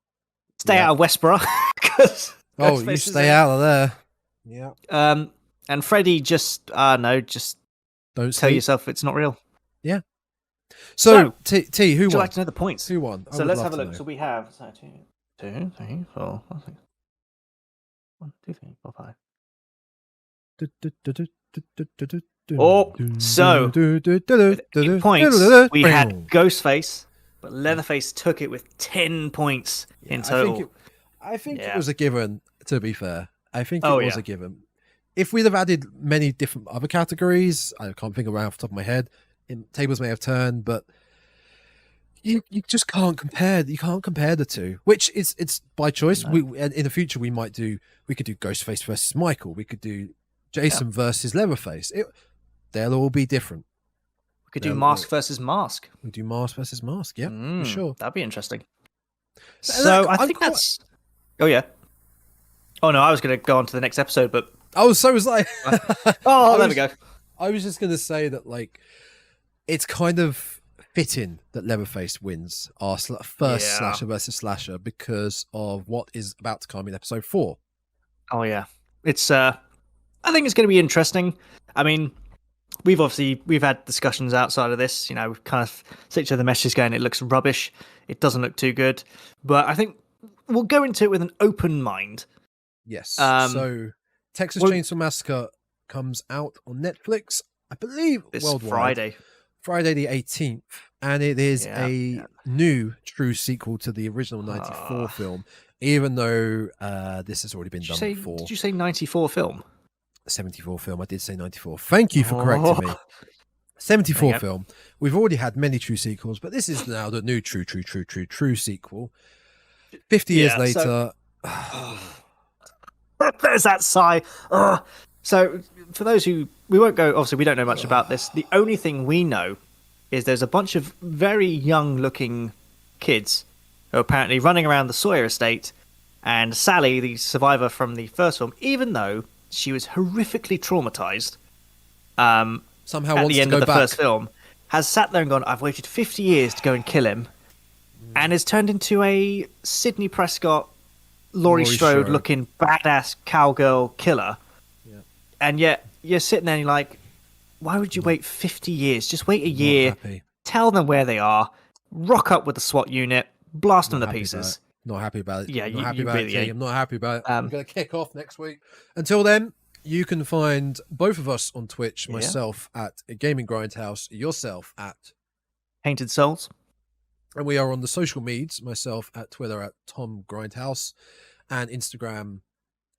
Stay out of Westboro because. You stay out of there. Yeah. And Freddy just don't tell yourself it's not real. Yeah. So T, who won? Would you like to know the points? Who won? So let's have a look. So we have 2, 3, 4, 1, 2, 3, 4, 5. Oh, so with 8 points, we had Ghostface, but Leatherface took it with 10 points in total. I think it was a given, to be fair. I think it Oh, was a given. If we'd have added many different other categories, I can't think around off the top of my head, tables may have turned, but you just can't compare. You can't compare the two, which it's by choice. No. In the future, we could do Ghostface versus Michael. We could do Jason versus Leatherface. They'll all be different. We could do Mask versus Mask. We do Mask versus Mask. Yeah, for sure. That'd be interesting. So I think that's. Oh yeah. Oh no, I was going to go on to the next episode, but so was I. there we go. I was just going to say that, like, it's kind of fitting that Leatherface wins our first slasher versus slasher because of what is about to come in episode 4. Oh yeah, it's. I think it's going to be interesting. I mean, we've had discussions outside of this. You know, we've kind of sent each other messages going, it looks rubbish. It doesn't look too good. But I think we'll go into it with an open mind. Yes. So Texas Chainsaw Massacre comes out on Netflix, I believe, this worldwide. Friday the 18th. And it is a new true sequel to the original 94 film, even though this has already been done before. Did you say 94 film? 74 film. I did say 94. Thank you for correcting me. 74 film. We've already had many true sequels, but this is now the new true sequel. 50 years later. There's that sigh. So for those who, we won't go, obviously we don't know much about this. The only thing we know is there's a bunch of very young looking kids who are apparently running around the Sawyer estate, and Sally, the survivor from the first film, even though she was horrifically traumatized somehow at the end of the first film, has sat there and gone, I've waited 50 years to go and kill him, and has turned into a Sidney Prescott, Laurie Strode looking badass cowgirl killer. Yeah. And yet you're sitting there and you're like, why would you wait 50 years? Just wait a year, tell them where they are, rock up with the SWAT unit, blast them to pieces. Not happy about it. Yeah, I'm not happy about it. I'm not happy about it. I'm going to kick off next week. Until then, you can find both of us on Twitch, myself at Gaming Grindhouse, yourself at Painted Souls. And we are on the social medias, myself at Twitter at Tom Grindhouse and Instagram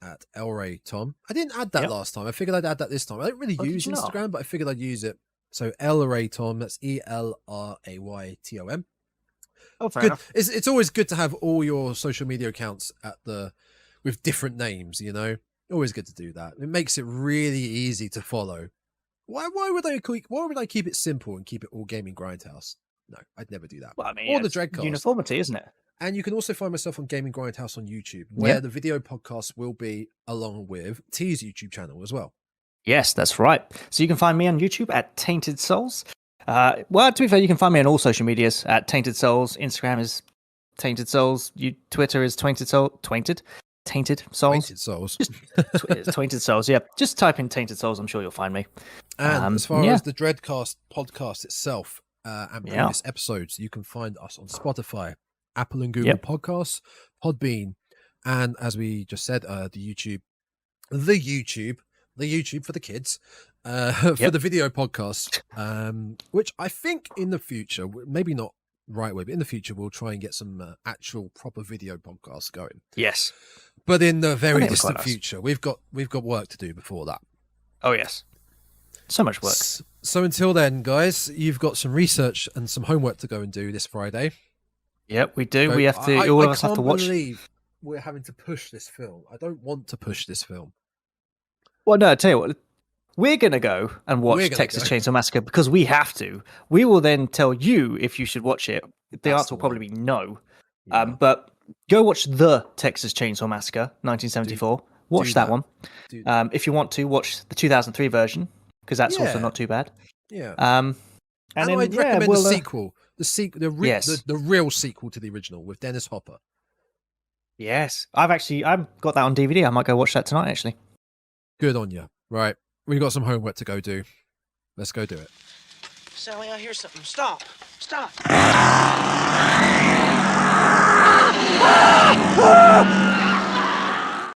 at ElRayTom. I didn't add that last time. I figured I'd add that this time. I don't really use Instagram, but I figured I'd use it. So ElRayTom, that's ELRAYTOM. Oh, fair enough. It's always good to have all your social media accounts with different names, you know? Always good to do that. It makes it really easy to follow. Why would I keep it simple and keep it all Gaming Grindhouse? No, I'd never do that. Well, I mean, or the Dreadcast. Uniformity, isn't it? And you can also find myself on Gaming Grindhouse on YouTube, where the video podcast will be along with T's YouTube channel as well. Yes, that's right. So you can find me on YouTube at Tainted Souls. Well, to be fair, you can find me on all social medias at Tainted Souls. Instagram is Tainted Souls. Twitter is Tainted Souls. Tainted Souls. Tainted Souls. Tainted Souls, yeah. Just type in Tainted Souls. I'm sure you'll find me. And as far as the Dreadcast podcast itself and previous episodes, you can find us on Spotify, Apple and Google Podcasts, Podbean, and as we just said, the YouTube for the kids, for the video podcast, which I think in the future, maybe not right away, but in the future we'll try and get some actual proper video podcasts going. Yes, but in the very distant future, we've got work to do before that. Oh yes, so much work. So until then, guys, you've got some research and some homework to go and do this Friday. Yep, we do. We have to. All of us have to watch. I can't believe we're having to push this film. I don't want to push this film. Well, no, I tell you what. We're going to go and watch Texas Chainsaw Massacre because we have to. We will then tell you if you should watch it. The answer will probably be no. Yeah. But go watch the Texas Chainsaw Massacre, 1974. Watch that one. If you want to, watch the 2003 version because that's also not too bad. Yeah. And then, I'd recommend the sequel. The real sequel to the original with Dennis Hopper. Yes. I've got that on DVD. I might go watch that tonight, actually. Good on you. Right. We've got some homework to go do. Let's go do it. Sally, I hear something. Stop. Stop.